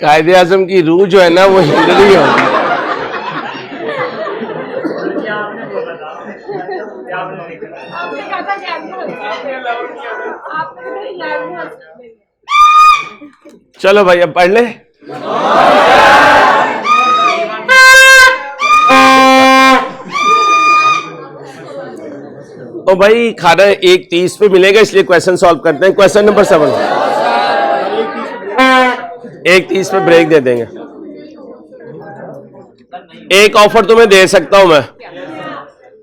कायदे आजम की रूह जो है ना वो हिल रही है। चलो भाई अब पढ़ ले। तो भाई खाना 1:30 पे मिलेगा, इसलिए क्वेश्चन सॉल्व करते हैं। क्वेश्चन नंबर 7 1:30 पे ब्रेक दे देंगे। एक ऑफर तुम्हें दे सकता हूं मैं,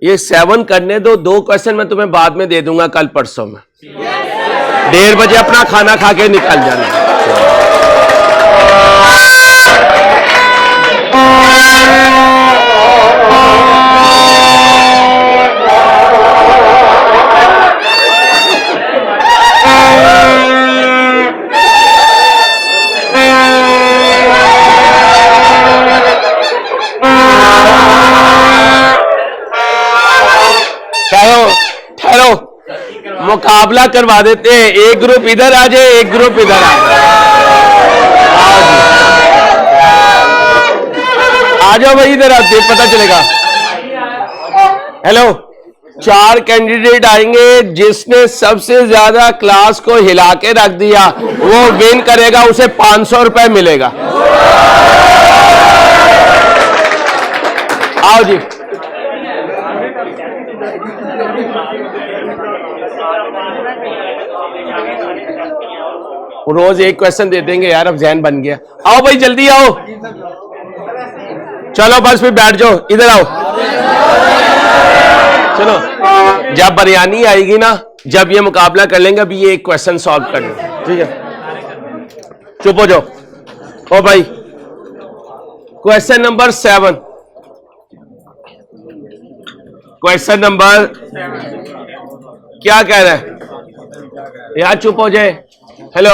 ये 7 करने दो, 2 क्वेश्चन मैं तुम्हें बाद में दे दूंगा कल परसों में। 1:30 बजे अपना खाना खा के निकल जाना। मुकाबला करवा देते हैं, एक ग्रुप इधर आ जाए, एक ग्रुप इधर आ जाए। आ जाओ भाई इधर, आप पता चलेगा। हेलो, 4 कैंडिडेट आएंगे, जिसने सबसे ज्यादा क्लास को हिला के रख दिया वो विन करेगा, उसे 500 रुपए मिलेगा। आओ जी। रोज एक क्वेश्चन दे देंगे यार, अब जहन बन गया। आओ भाई जल्दी आओ, चलो बस फिर बैठ जाओ, इधर आओ। चलो, जब बिरयानी आएगी ना, जब ये मुकाबला कर लेंगे, अभी ये एक क्वेश्चन सॉल्व कर लेंगे, ठीक है? चुप हो जाओ। ओ भाई, क्वेश्चन नंबर 7, क्वेश्चन नंबर क्या कह रहा है यार? चुप हो जाए। Hello,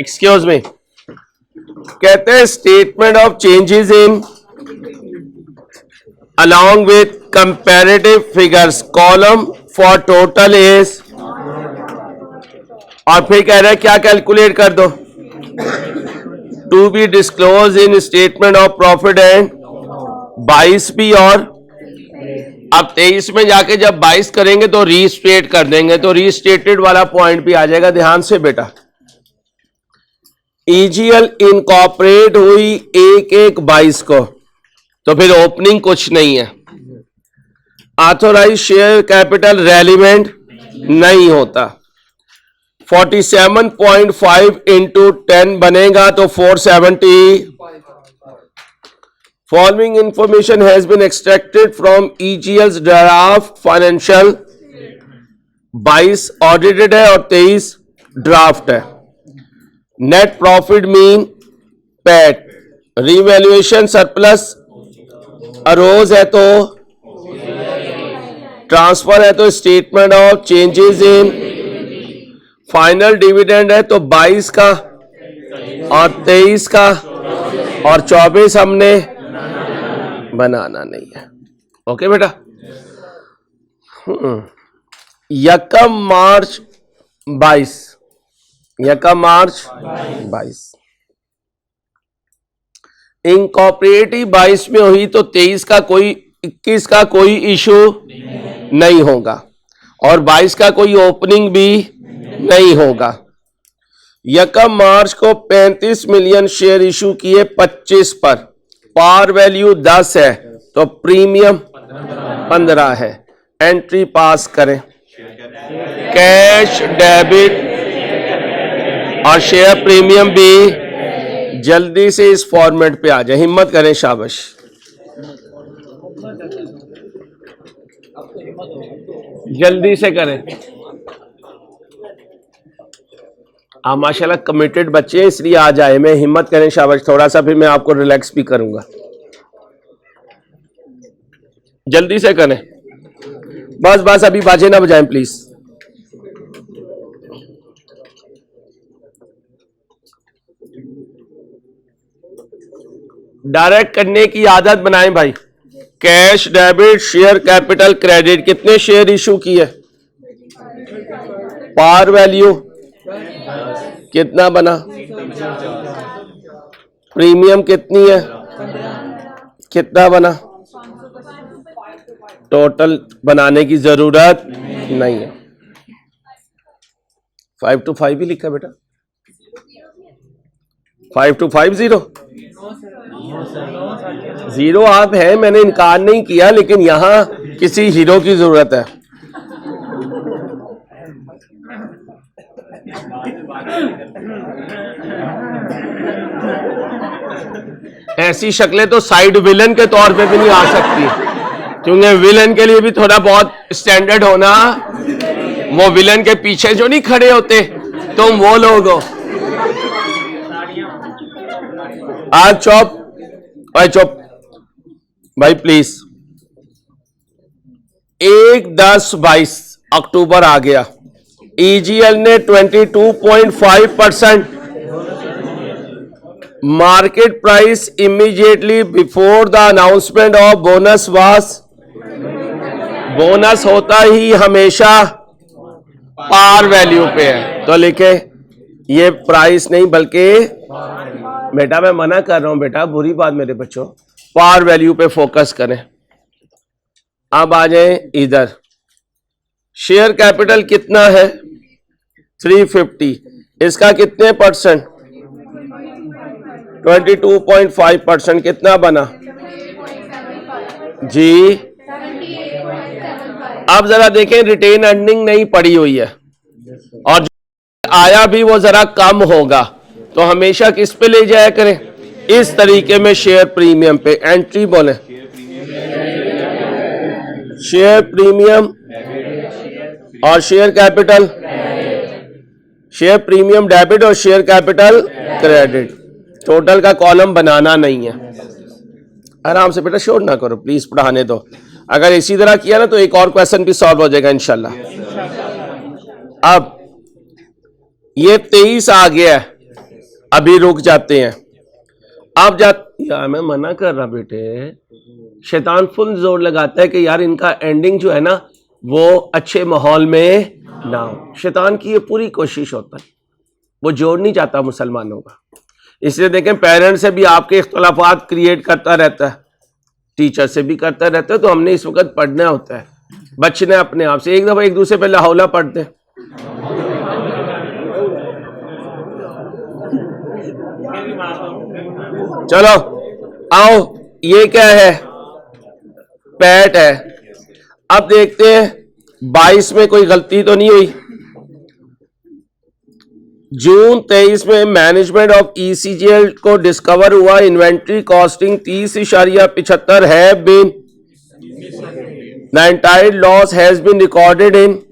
excuse me. कहते हैं statement of changes in along with comparative figures column for total is, और फिर कह रहा है क्या कैलकुलेट कर दो, to be disclosed in statement of profit and 22 भी और अब 23 में जाके जब 22 करेंगे तो रीस्टेट कर देंगे, तो रीस्टेटेड वाला पॉइंट भी आ जाएगा। ध्यान से बेटा, ईजीएल इनकॉर्पोरेट हुई 1/1/22 को, तो फिर ओपनिंग कुछ नहीं है। ऑथोराइज शेयर कैपिटल रेलिवेंट नहीं होता। 47.5 इंटू 10 बनेगा तो 470। Following information has been extracted from Eagle's draft financial. 22 audited है और 23 ड्राफ्ट है। Net profit mean PAT, revaluation surplus arose है तो ट्रांसफर है तो statement of changes in, final dividend है तो 22 का और 23 का और 24 हमने बनाना नहीं है। ओके बेटा, यकम मार्च 22, यकम मार्च 22 इनकॉर्पोरेटिव 22 में हुई तो 23 का कोई 21 का कोई इशू नहीं होगा और 22 का कोई ओपनिंग भी नहीं होगा। यकम मार्च को 35 मिलियन शेयर इशू किए 25 पर, पार वैल्यू 10 है तो प्रीमियम 15 है। एंट्री पास करें। कैश डेबिट और शेयर प्रीमियम भी जल्दी से इस फॉर्मेट पे आ जाए। हिम्मत करें, शाबाश। जल्दी से करें। आप माशाल्लाह कमिटेड बच्चे हैं, इसलिए आ जाए। मैं हिम्मत करें, शाबाश। थोड़ा सा फिर मैं आपको रिलैक्स भी करूंगा। जल्दी से करें, बस बस, अभी बाजे ना बजाएं प्लीज। डायरेक्ट करने की आदत बनाएं भाई। Cash debit share capital credit, कितने शेयर इशू किए? पार वैल्यू कितना बना? प्रीमियम कितनी है? कितना बना? टोटल बनाने की जरूरत नहीं है। 5 to 5 ही लिखा बेटा। 5 to 5 0 0 आप है, मैंने इनकार नहीं किया, लेकिन यहां किसी हीरो की जरूरत है। ऐसी शक्लें तो साइड विलन के तौर पे भी नहीं आ सकती, क्योंकि विलन के लिए भी थोड़ा बहुत स्टैंडर्ड होना। वो विलन के पीछे जो नहीं खड़े होते, तुम वो लोग हो। आज चुप भाई, चुप भाई प्लीज। 1/10/22 अक्टूबर आ गया। ईजीएल ने 22.5% market price immediately before the announcement of bonus वास। बोनस होता ही हमेशा पार वैल्यू पे है, तो लिखे ये प्राइस नहीं, बल्कि बेटा मैं मना कर रहा हूं बेटा, बुरी बात मेरे बच्चों, पार वैल्यू पे फोकस करें। अब आ जाए इधर। शेयर कैपिटल कितना है? 350। इसका कितने परसेंट? 22.5%। कितना बना जी? अब जरा देखें, रिटेन अर्निंग नहीं पड़ी हुई है और जो आया भी वो जरा कम होगा, तो हमेशा किस पे ले जाया करें? इस तरीके में शेयर प्रीमियम पे। एंट्री बोले, शेयर प्रीमियम और share capital, share premium debit और शेयर कैपिटल क्रेडिट। टोटल का कॉलम बनाना नहीं है। आराम से बेटा, शोर ना करो प्लीज, पढ़ाने दो। अगर इसी तरह किया ना तो एक और क्वेश्चन भी सॉल्व हो जाएगा इंशाल्लाह। अब ये 23 आ गया है, अभी रुक जाते हैं। अब यार मैं मना कर रहा बेटे, शैतान फुल जोर लगाता है कि यार इनका एंडिंग जो है ना वो अच्छे माहौल में ना हो। शैतान की ये पूरी कोशिश होता है, वो जोड़ नहीं चाहता मुसलमानों का। इसलिए देखें, पेरेंट्स से भी आपके इख्तलाफात क्रिएट करता रहता है, टीचर से भी करता रहता है, तो हमने इस वक्त पढ़ना होता है, बचना है अपने आप से। एक दफा एक दूसरे पे लाहौला पढ़ते हैं। चलो आओ, ये क्या है? पैट है। अब देखते हैं 22 में कोई गलती तो नहीं हुई। जून 23 में मैनेजमेंट ऑफ ईसीजीएल को डिस्कवर हुआ इन्वेंट्री कॉस्टिंग 30.75 है been the entire loss has been recorded in,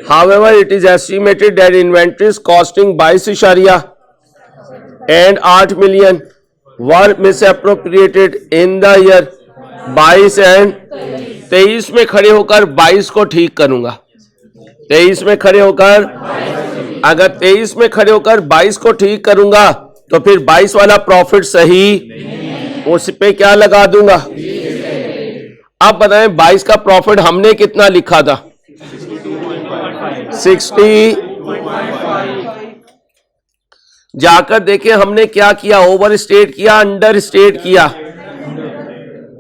however it is estimated that inventories costing 22 and 8 million were misappropriated in the year 22 and 23 में खड़े होकर 22 को ठीक करूंगा। 23 में खड़े होकर, अगर 23 में खड़े होकर 22 को ठीक करूंगा तो फिर 22 वाला प्रॉफिट सही, उस पे क्या लगा दूंगा? अब बताएं 22 का प्रॉफिट हमने कितना लिखा था? 60। जाकर देखें हमने क्या किया, ओवर स्टेट किया, अंडर स्टेट किया?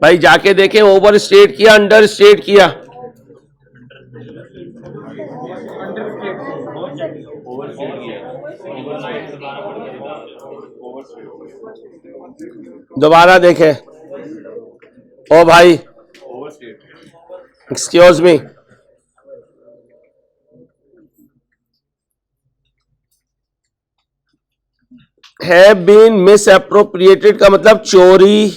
भाई जाके देखें, ओवर स्टेट किया, अंडर स्टेट किया? दोबारा देखें। ओ भाई excuse me, have been misappropriated का मतलब चोरी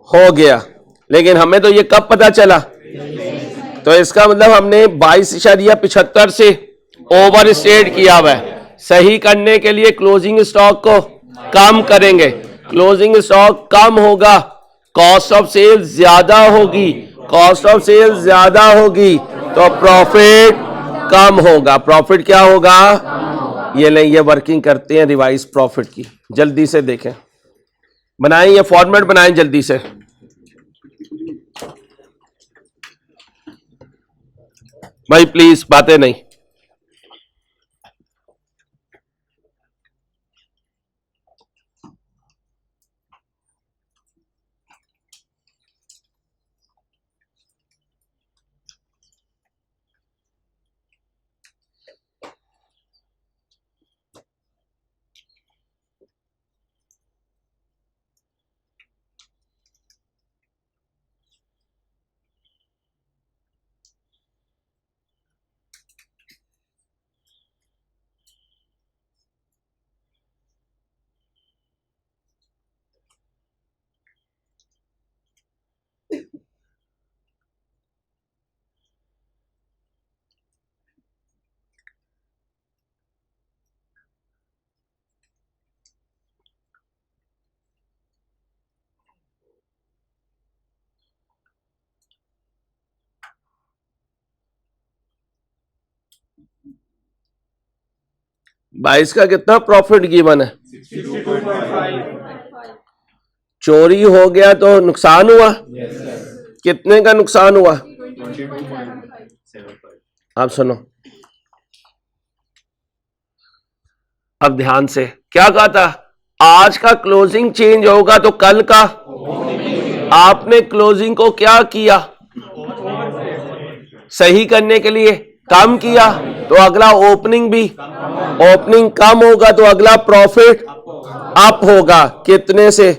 हो गया, लेकिन हमें तो ये कब पता चला? तो इसका मतलब हमने 22.75 से ओवर स्टेट किया हुआ है। सही करने के लिए क्लोजिंग स्टॉक को कम करेंगे, क्लोजिंग स्टॉक कम होगा, कॉस्ट ऑफ सेल ज्यादा होगी, कॉस्ट ऑफ सेल ज्यादा होगी तो प्रॉफिट कम होगा। प्रॉफिट क्या होगा? ये नहीं, ये वर्किंग करते हैं रिवाइज प्रॉफिट की। जल्दी से देखें, बनाएं, ये फॉर्मेट बनाएं जल्दी से। भाई प्लीज बातें नहीं। बाईस का कितना प्रॉफिट गिवन है? 60.5। चोरी हो गया तो नुकसान हुआ। कितने का नुकसान हुआ? 22.75। आप सुनो, अब ध्यान से, क्या कहा था? आज का क्लोजिंग चेंज होगा तो कल का आपने क्लोजिंग को क्या किया? सही करने के लिए कम किया, तो अगला ओपनिंग भी, ओपनिंग कम होगा तो अगला प्रॉफिट अप होगा। कितने से?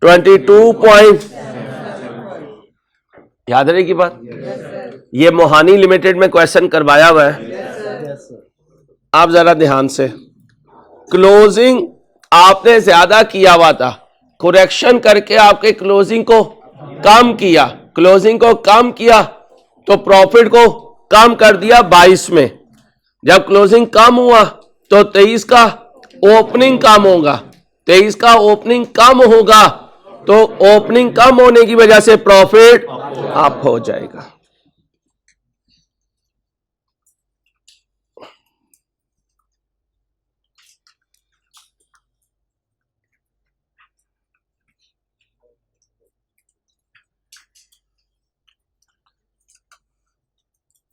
22 पॉइंट। याद रहेगी बात? ये मोहानी लिमिटेड में क्वेश्चन करवाया हुआ है। आप जरा ध्यान से, क्लोजिंग आपने ज्यादा किया हुआ था, करेक्शन करके आपके क्लोजिंग को कम किया, क्लोजिंग को कम किया तो प्रॉफिट को कम कर दिया 22 में। जब क्लोजिंग कम हुआ तो 23 का ओपनिंग कम होगा, 23 का ओपनिंग कम होगा तो ओपनिंग कम होने की वजह से प्रॉफिट अप हो जाएगा।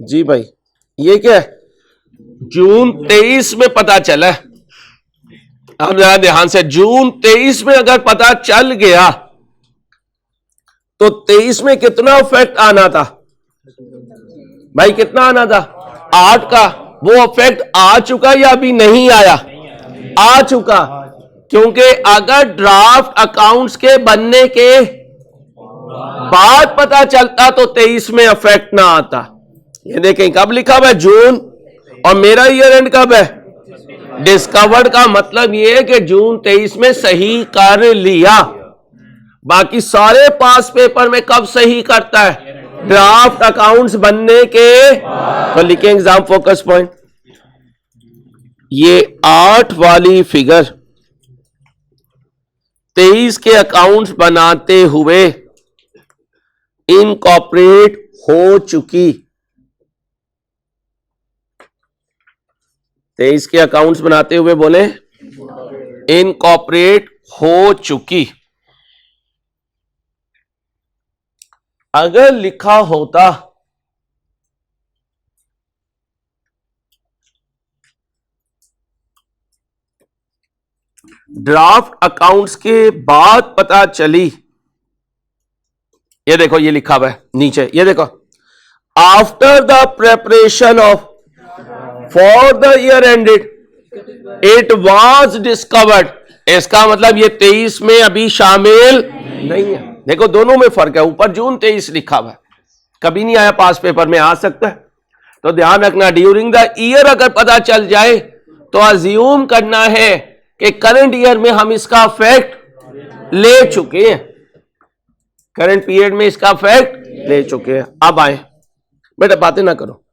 जी भाई, ये क्या है? जून 23 में पता चला। अब जरा ध्यान से, जून 23 में अगर पता चल गया तो 23 में कितना इफेक्ट आना था भाई, कितना आना था? 8 का। वो इफेक्ट आ चुका या अभी नहीं आया? आ चुका। क्योंकि अगर ड्राफ्ट अकाउंट्स के बनने के बाद पता चलता तो 23 में इफेक्ट ना आता। ये देखें कब लिखा हुआ है? जून। और मेरा ईयर एंड कब है? डिस्कवर्ड का मतलब ये है कि जून 23 में सही कर लिया। बाकी सारे पास पेपर में कब सही करता है? ड्राफ्ट अकाउंट्स बनने के। तो लिखें एग्जाम फोकस पॉइंट, ये 8 वाली फिगर 23 के अकाउंट्स बनाते हुए इनकॉर्पोरेट हो चुकी। 23 के अकाउंट्स बनाते हुए बोले इनकॉर्पोरेट हो चुकी। अगर लिखा होता ड्राफ्ट अकाउंट्स के बाद पता चली, ये देखो ये लिखा हुआ है नीचे, ये देखो, after the preparation of for the year ended it was discovered. इसका मतलब ये 23 में अभी शामिल नहीं है। देखो दोनों में फर्क है, ऊपर जून 23 लिखा हुआ है, कभी नहीं आया, पास पेपर में आ सकता है। तो ध्यान रखना, ड्यूरिंग द ईयर अगर पता चल जाए तो अज्यूम करना है कि करंट ईयर में हम इसका इफेक्ट ले चुके हैं, करंट पीरियड में इसका इफेक्ट ले चुके हैं। अब आए बेटा, बातें ना करो।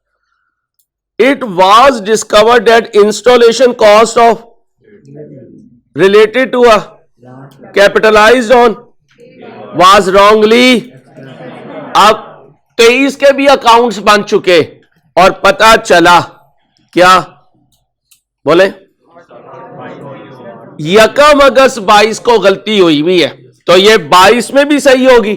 It was discovered that installation cost of related to a capitalised on was wrongly. अब 23 के भी अकाउंट्स बन चुके और पता चला क्या बोले, 1 अगस्त 22 को गलती हुई हुई है, तो ये 22 में भी सही होगी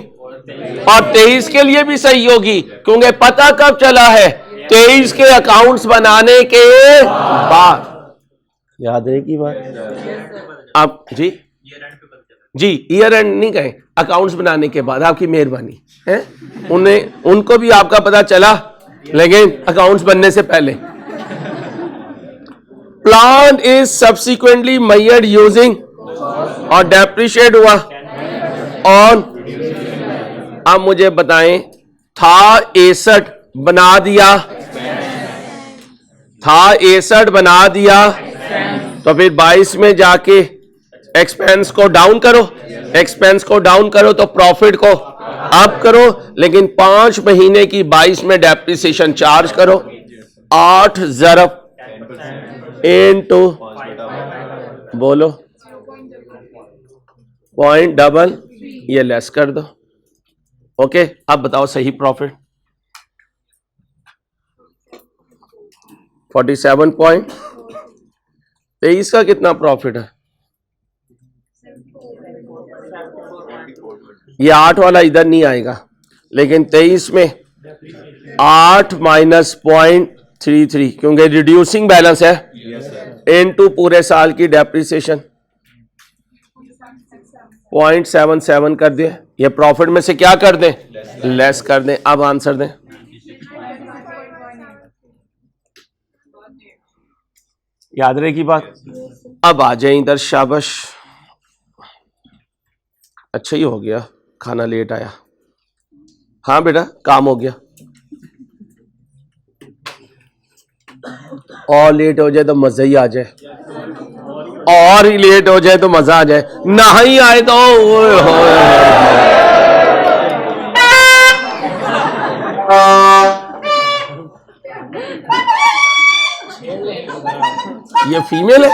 और 23 के लिए भी सही होगी, क्योंकि पता कब चला है? 23 के अकाउंट्स बनाने के बाद। याद रहेगी बात? आप जी जी ईयर एंड नहीं कहें, अकाउंट्स बनाने के बाद। आपकी मेहरबानी है, उनको भी आपका पता चला, लेकिन अकाउंट्स बनने से पहले। Plan is subsequently measured using और डेप्रिशिएट हुआ ऑन। अब मुझे बताएं, था 61 बना दिया, था 61 बना दिया, तो फिर 22 में जाके एक्सपेंस को डाउन करो, एक्सपेंस को डाउन करो तो प्रॉफिट को अप करो, लेकिन 5 महीने की 22 में डेप्रिसिएशन चार्ज करो। 8 ज़रब इनटू बोलो 0.डबल, ये लेस कर दो। ओके, अब बताओ सही प्रॉफिट 47.23 का कितना प्रॉफिट है? ये 8 वाला इधर नहीं आएगा, लेकिन 23 में 8 माइनस 0.33, क्योंकि रिड्यूसिंग बैलेंस है, इनटू पूरे साल की डेप्रिसिएशन 0.77 कर दिए। ये प्रॉफिट में से क्या कर दें? लेस कर दें। अब आंसर दें। याद रहेगी बात? अब आ जाए इधर, शाबाश, अच्छा ही हो गया, खाना लेट आया। हाँ बेटा, काम हो गया, और लेट हो जाए तो मजा ही आ जाए, और ही लेट हो जाए तो मजा आ जाए, ना ही आए तो ओए होए। ये फीमेल है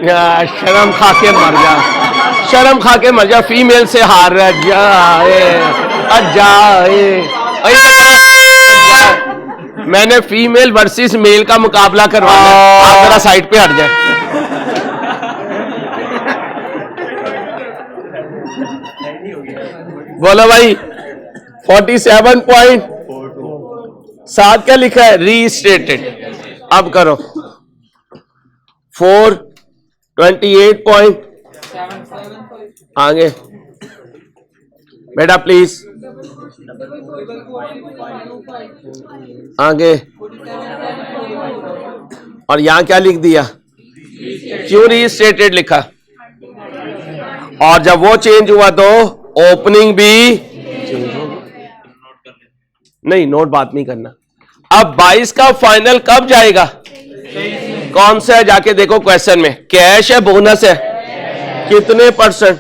या? शर्म खा के मर जा, शर्म खा के मर जा, फीमेल से हार जाए जाए। मैंने फीमेल वर्सेस मेल का मुकाबला करवाना है, आप जरा साइड पे हट जाए। बोलो भाई, 47.7 क्या लिखा है? रीस्टेटेड। अब करो 428 पॉइंट आगे बेटा प्लीज आगे। और यहां क्या लिख दिया? क्यों रीस्टेटेड लिखा? और जब वो चेंज हुआ तो ओपनिंग भी नहीं, नोट बात नहीं करना। अब 22 का फाइनल कब जाएगा? कौन सा है? जाके देखो क्वेश्चन में। कैश है, बोनस है, कितने परसेंट?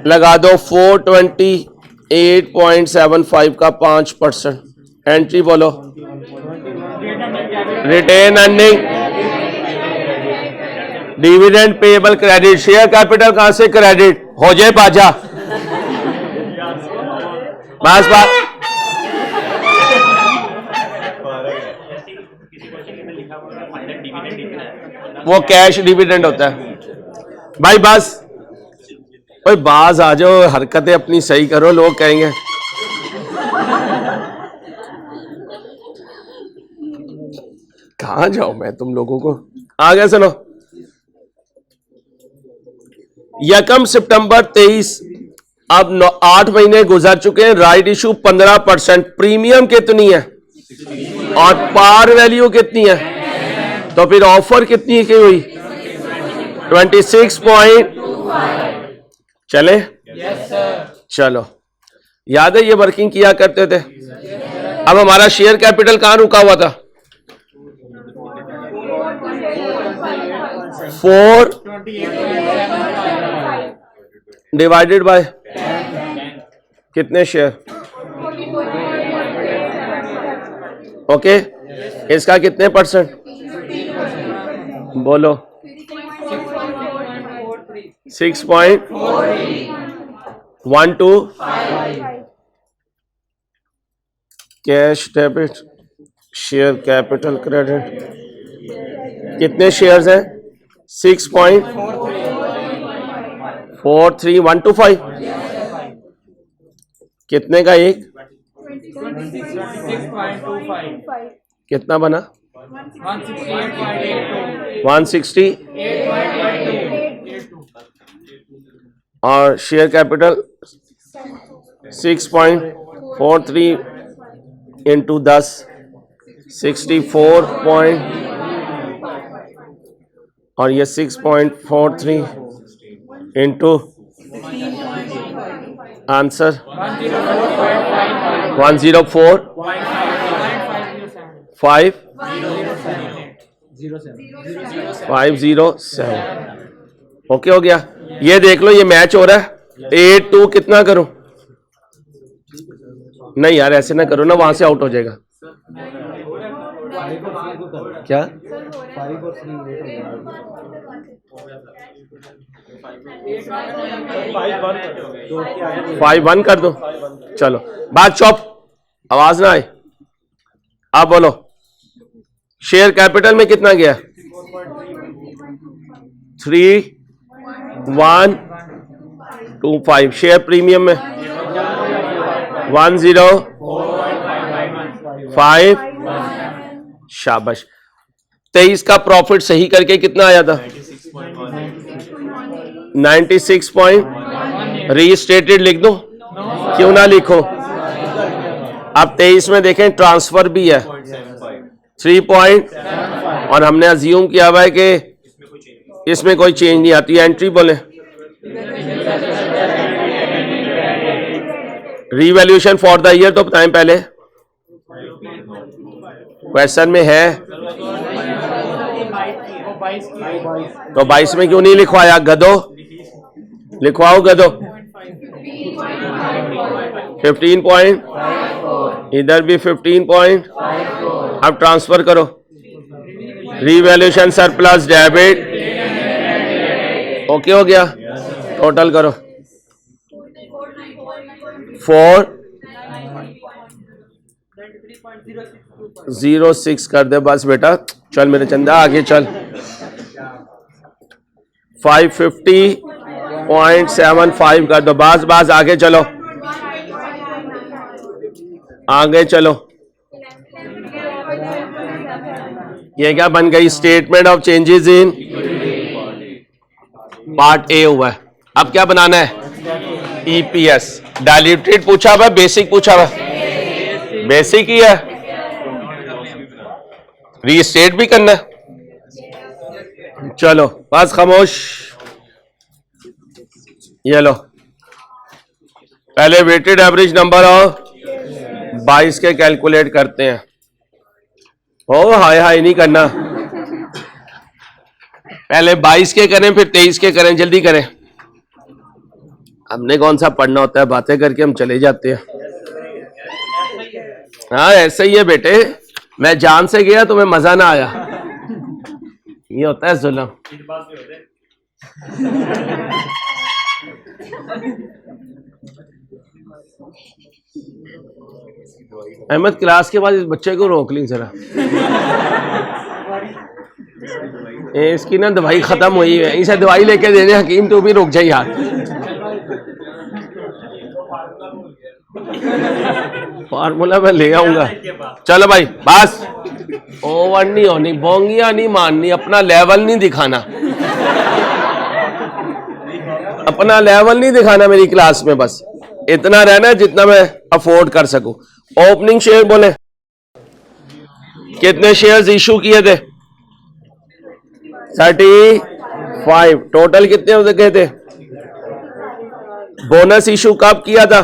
लगा दो 428.75 का 5%। एंट्री बोलो। Retained earning, dividend payable, credit. Share capital कहां से क्रेडिट हो जाए? बाजा बस बात। वो कैश डिविडेंड होता है भाई। बस भाई बाज आ जाओ, हरकतें अपनी सही करो, लोग कहेंगे। कहां जाओ मैं तुम लोगों को। आगे सुनो। यकम सितंबर 23, अब 8 महीने गुजर चुके हैं। Right issue 15%। प्रीमियम कितनी है और पार वैल्यू कितनी है? तो फिर ऑफर कितनी की हुई? 26 चले? चलो, याद है ये वर्किंग किया करते थे। अब हमारा शेयर कैपिटल कहां रुका हुआ था? 4 डिवाइडेड बाय कितने शेयर? ओके, इसका कितने परसेंट बोलो? 6.12। Cash debit, share capital credit. कितने शेयर्स हैं? 6.43125। कितने का एक? कितना बना? 160। और शेयर कैपिटल 6.43 इंटू 10 64 पॉइंट, और ये 6.43 इंटू आंसर 104.507। ओके हो गया। ये देख लो, ये मैच हो रहा है। 8-2 कितना करूं? नहीं यार, ऐसे ना करो ना, वहां से आउट हो जाएगा। क्या? 5-1 कर दो। चलो, बात चौप, आवाज ना आए। आप बोलो, शेयर कैपिटल में कितना गया? 3125। शेयर प्रीमियम में 105। शाबाश। 23 का प्रॉफिट सही करके कितना आया था? 96 पॉइंट। रीस्टेटेड लिख दो? क्यों ना लिखो। अब 23 में देखें ट्रांसफर भी है 3 पॉइंट, और हमने अज्यूम किया हुआ है कि इसमें कोई चेंज नहीं आती। एंट्री बोले। रीवैल्यूएशन फॉर द ईयर तो बताएं पहले, क्वेश्चन में है तो 22 में क्यों नहीं लिखवाया? गधो, लिखवाओ गधो। 15 पॉइंट, इधर भी 15 पॉइंट। अब ट्रांसफर करो। Revaluation surplus debit. ओके हो गया। टोटल करो 406 कर दे बस बेटा। चल मेरे चंदा आगे चल। 550.75 कर दो। बस बस आगे चलो, आगे चलो। ये क्या बन गई? Statement of changes in part A हुआ है। अब क्या बनाना है? ईपीएस। डायल्यूटेड पूछा हुआ, बेसिक पूछा हुआ, बेसिक ही है। रीस्टेट भी करना है। चलो बस खामोश। ये लो, पहले वेटेड एवरेज नंबर ऑफ 22 के कैलकुलेट करते हैं। ओ हाय हाय नहीं करना, पहले 22 के करें फिर 23 के करें, जल्दी करें। हमने कौन सा पढ़ना होता है, बातें करके हम चले जाते हैं। हाँ ऐसे ही है बेटे, मैं जान से गया तुम्हें मजा ना आया, ये होता है जुल्म। अहमद क्लास के बाद इस बच्चे को रोक ली जरा, इसकी ना दवाई खत्म हुई है, इसे दवाई लेके दे दे। हकीम तू भी रुक जाए यार, फार्मूला मैं ले आऊंगा। चलो भाई बस, ओवर नहीं होनी, बोंगिया नहीं माननी, अपना लेवल नहीं दिखाना, अपना लेवल नहीं दिखाना मेरी क्लास में। बस इतना रहना जितना मैं अफोर्ड कर सकूं। ओपनिंग शेयर बोले, कितने शेयर्स इशू किए थे? 35। टोटल कितने हो गए थे? बोनस इशू कब किया था?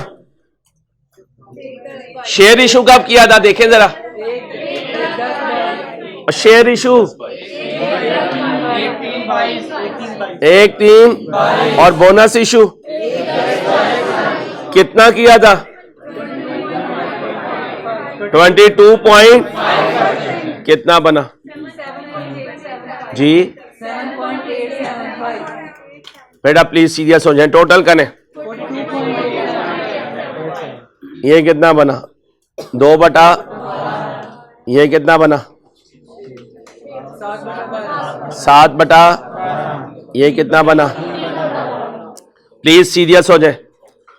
शेयर इशू कब किया था देखें जरा। शेयर इशू 1/3 और बोनस इशू कितना किया था? 22 पॉइंट कितना बना जी? बेटा प्लीज सीरियस हो जाए, टोटल करें। ये कितना बना? 2 बटा, ये कितना बना? 7 बटा, ये कितना बना? प्लीज सीरियस हो जाए।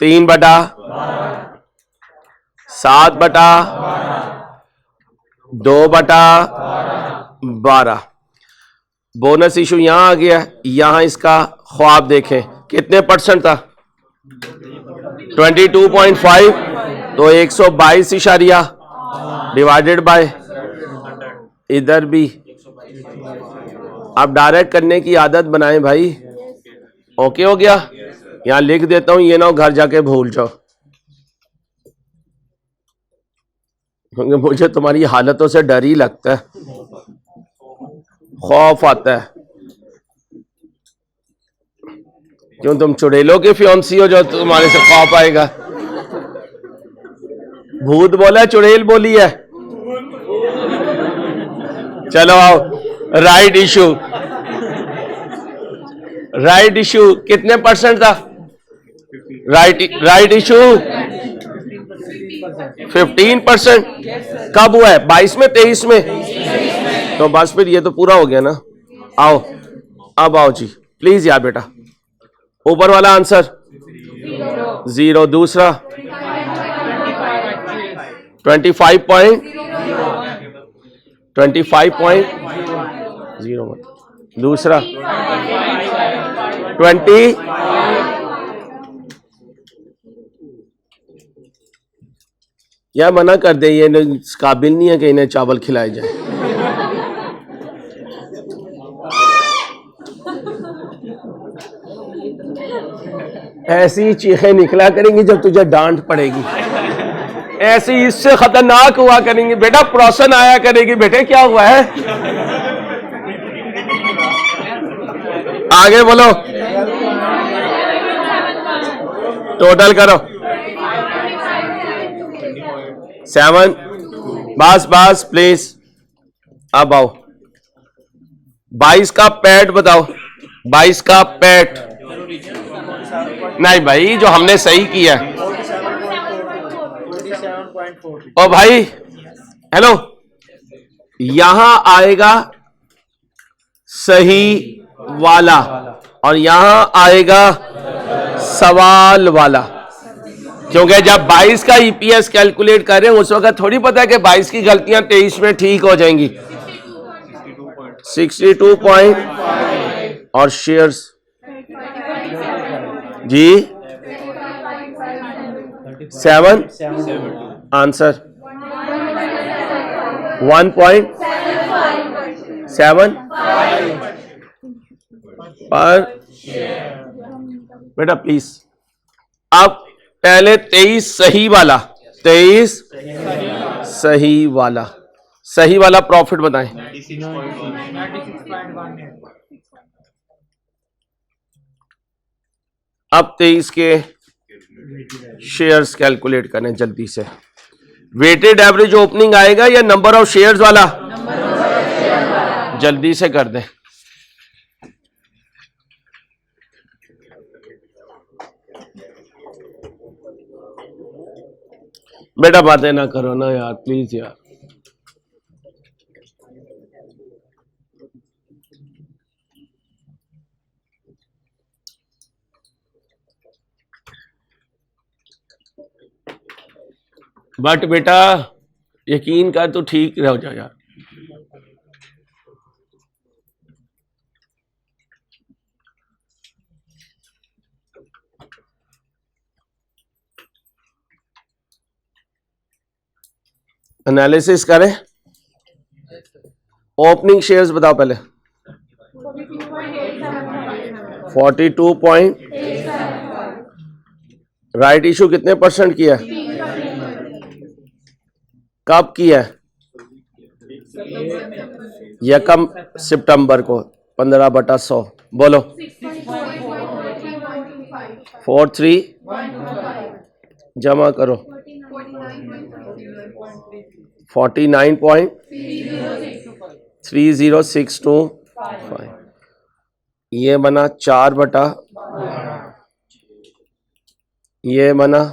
3 बटा 7 बटा 2 बटा 12। बोनस इशू यहां आ गया, यहां इसका ख्वाब देखें कितने परसेंट था? 22.5, तो 122 इशारिया डिवाइडेड बाय, इधर भी। अब डायरेक्ट करने की आदत बनाएं भाई। ओके हो गया, यहां लिख देता हूं, ये ना घर जाके भूल जाओ, क्योंकि मुझे तुम्हारी हालतों से डर ही लगता है, खौफ आता है। क्यों तुम चुड़ैलों के फियांसी हो जो तुम्हारे से खौफ आएगा? भूत बोला चुड़ैल बोली है? चलो आओ, राइट इशू। राइट इशू कितने परसेंट था? Right issue 15%। कब हुआ है? 22 में, 23 में? तो बस फिर ये तो पूरा हो गया ना। आओ अब आओ जी प्लीज यार बेटा, ऊपर वाला आंसर 0, दूसरा 25.0, दूसरा 20, या मना कर दे, ये इस काबिल नहीं है कि इन्हें चावल खिलाए जाए। ऐसी चीखें निकला करेंगी जब तुझे डांट पड़ेगी, ऐसी इससे खतरनाक हुआ करेंगी बेटा, प्रोसन आया करेगी बेटे क्या हुआ है? आगे बोलो, टोटल करो। 7, बस बस प्लीज। अब आओ, 22 का पैट बताओ। 22 का पैट नहीं भाई, जो हमने सही किया। ओ भाई हेलो, यहां आएगा सही वाला और यहां आएगा सवाल वाला, क्योंकि जब 22 का ईपीएस कैलकुलेट कर रहे हैं उस वक्त थोड़ी पता है कि 22 की गलतियां 23 में ठीक हो जाएंगी। 62 पॉइंट और शेयर्स जी 7 7 आंसर 1.7 पर बेटा प्लीज। अब पहले 23 सही वाला, 23 सही वाला प्रॉफिट बताएं। 96.1 है। अब 23 के शेयर्स कैलकुलेट करें जल्दी से। वेटेड एवरेज ओपनिंग आएगा या नंबर ऑफ शेयर्स वाला? जल्दी से कर दें। बेटा बातें ना करो ना यार, प्लीज यार। बट बेटा यकीन कर तो ठीक रह जा यार। एनालिसिस करें। ओपनिंग शेयर्स बताओ पहले। 42. राइट इशू कितने परसेंट किया? कब किया? यकम सितंबर को 15/100। बोलो 43 जमा करो 49.30625। ये बना 4 ये बना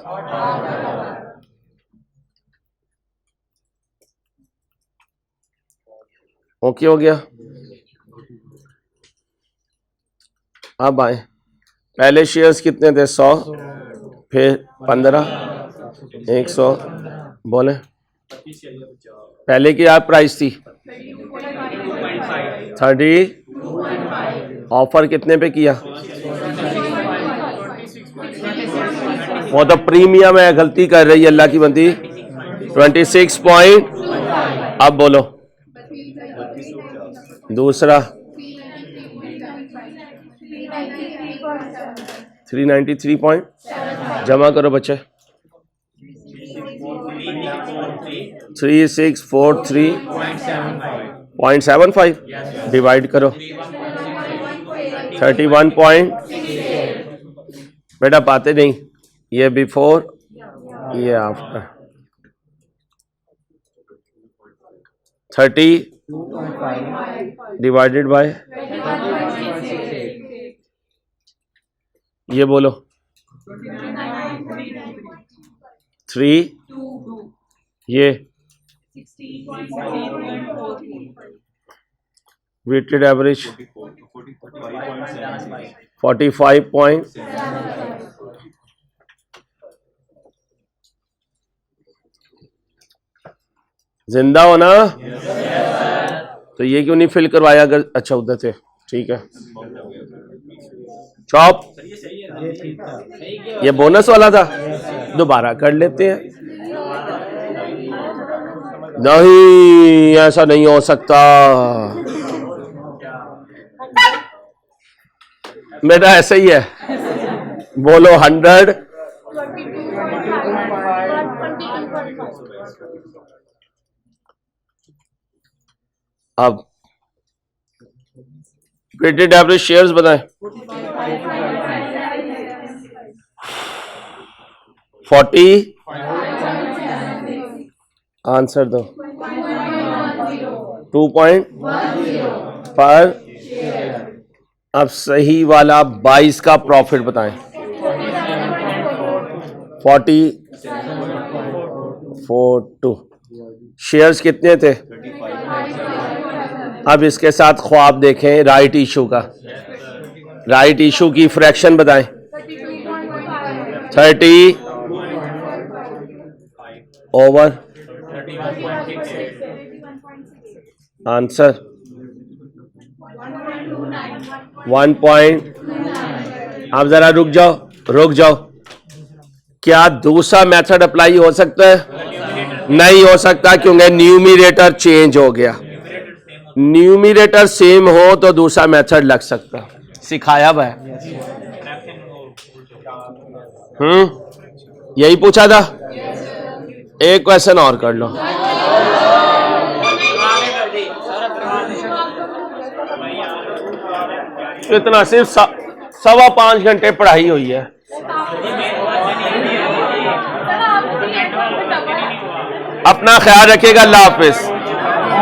ओके हो गया। अब आए पहले शेयर्स कितने थे? 100, फिर 15, 100। बोले पहले की आप प्राइस थी 30। ऑफर कितने पे किया? वो तो प्रीमियम है, गलती कर रही है अल्लाह की बंदी। 26 पॉइंट। अब बोलो दूसरा 393 पॉइंट। जमा करो बच्चे 3643.75 डिवाइड करो 31 पॉइंट। बेटा पाते नहीं, ये बिफोर ये आफ्टर। 30 डिवाइडेड बाय ये बोलो 3 ये वेटेड एवरेज 45 पॉइंट। जिंदा हो ना? तो ये क्यों नहीं फिल करवाया? अगर अच्छा उधर थे ठीक है। चॉप ये बोनस वाला था, दोबारा कर लेते हैं। नहीं ऐसा नहीं हो सकता बेटा, ऐसा ही है। बोलो 100। अब वेटेड एवरेज शेयर्स बताएं। 40 आंसर दो 2.10 पर। अब सही वाला 22 का प्रॉफिट बताएं। 40.42 शेयर्स कितने थे? अब इसके साथ ख्वाब देखें राइट इशू का। राइट इशू की फ्रैक्शन बताएं। 30 ओवर आंसर 1 पॉइंट। आप जरा रुक जाओ क्या दूसरा मेथड अप्लाई हो सकता है? नहीं हो सकता, क्योंकि न्यूमरेटर चेंज हो गया। न्यूमरेटर सेम हो तो दूसरा मेथड लग सकता। सिखाया हुआ है। यही पूछा था। एक क्वेश्चन और कर लो। इतना सिर्फ 5.25 घंटे पढ़ाई हुई है। अपना ख्याल रखिएगा। अल्लाह हाफिज।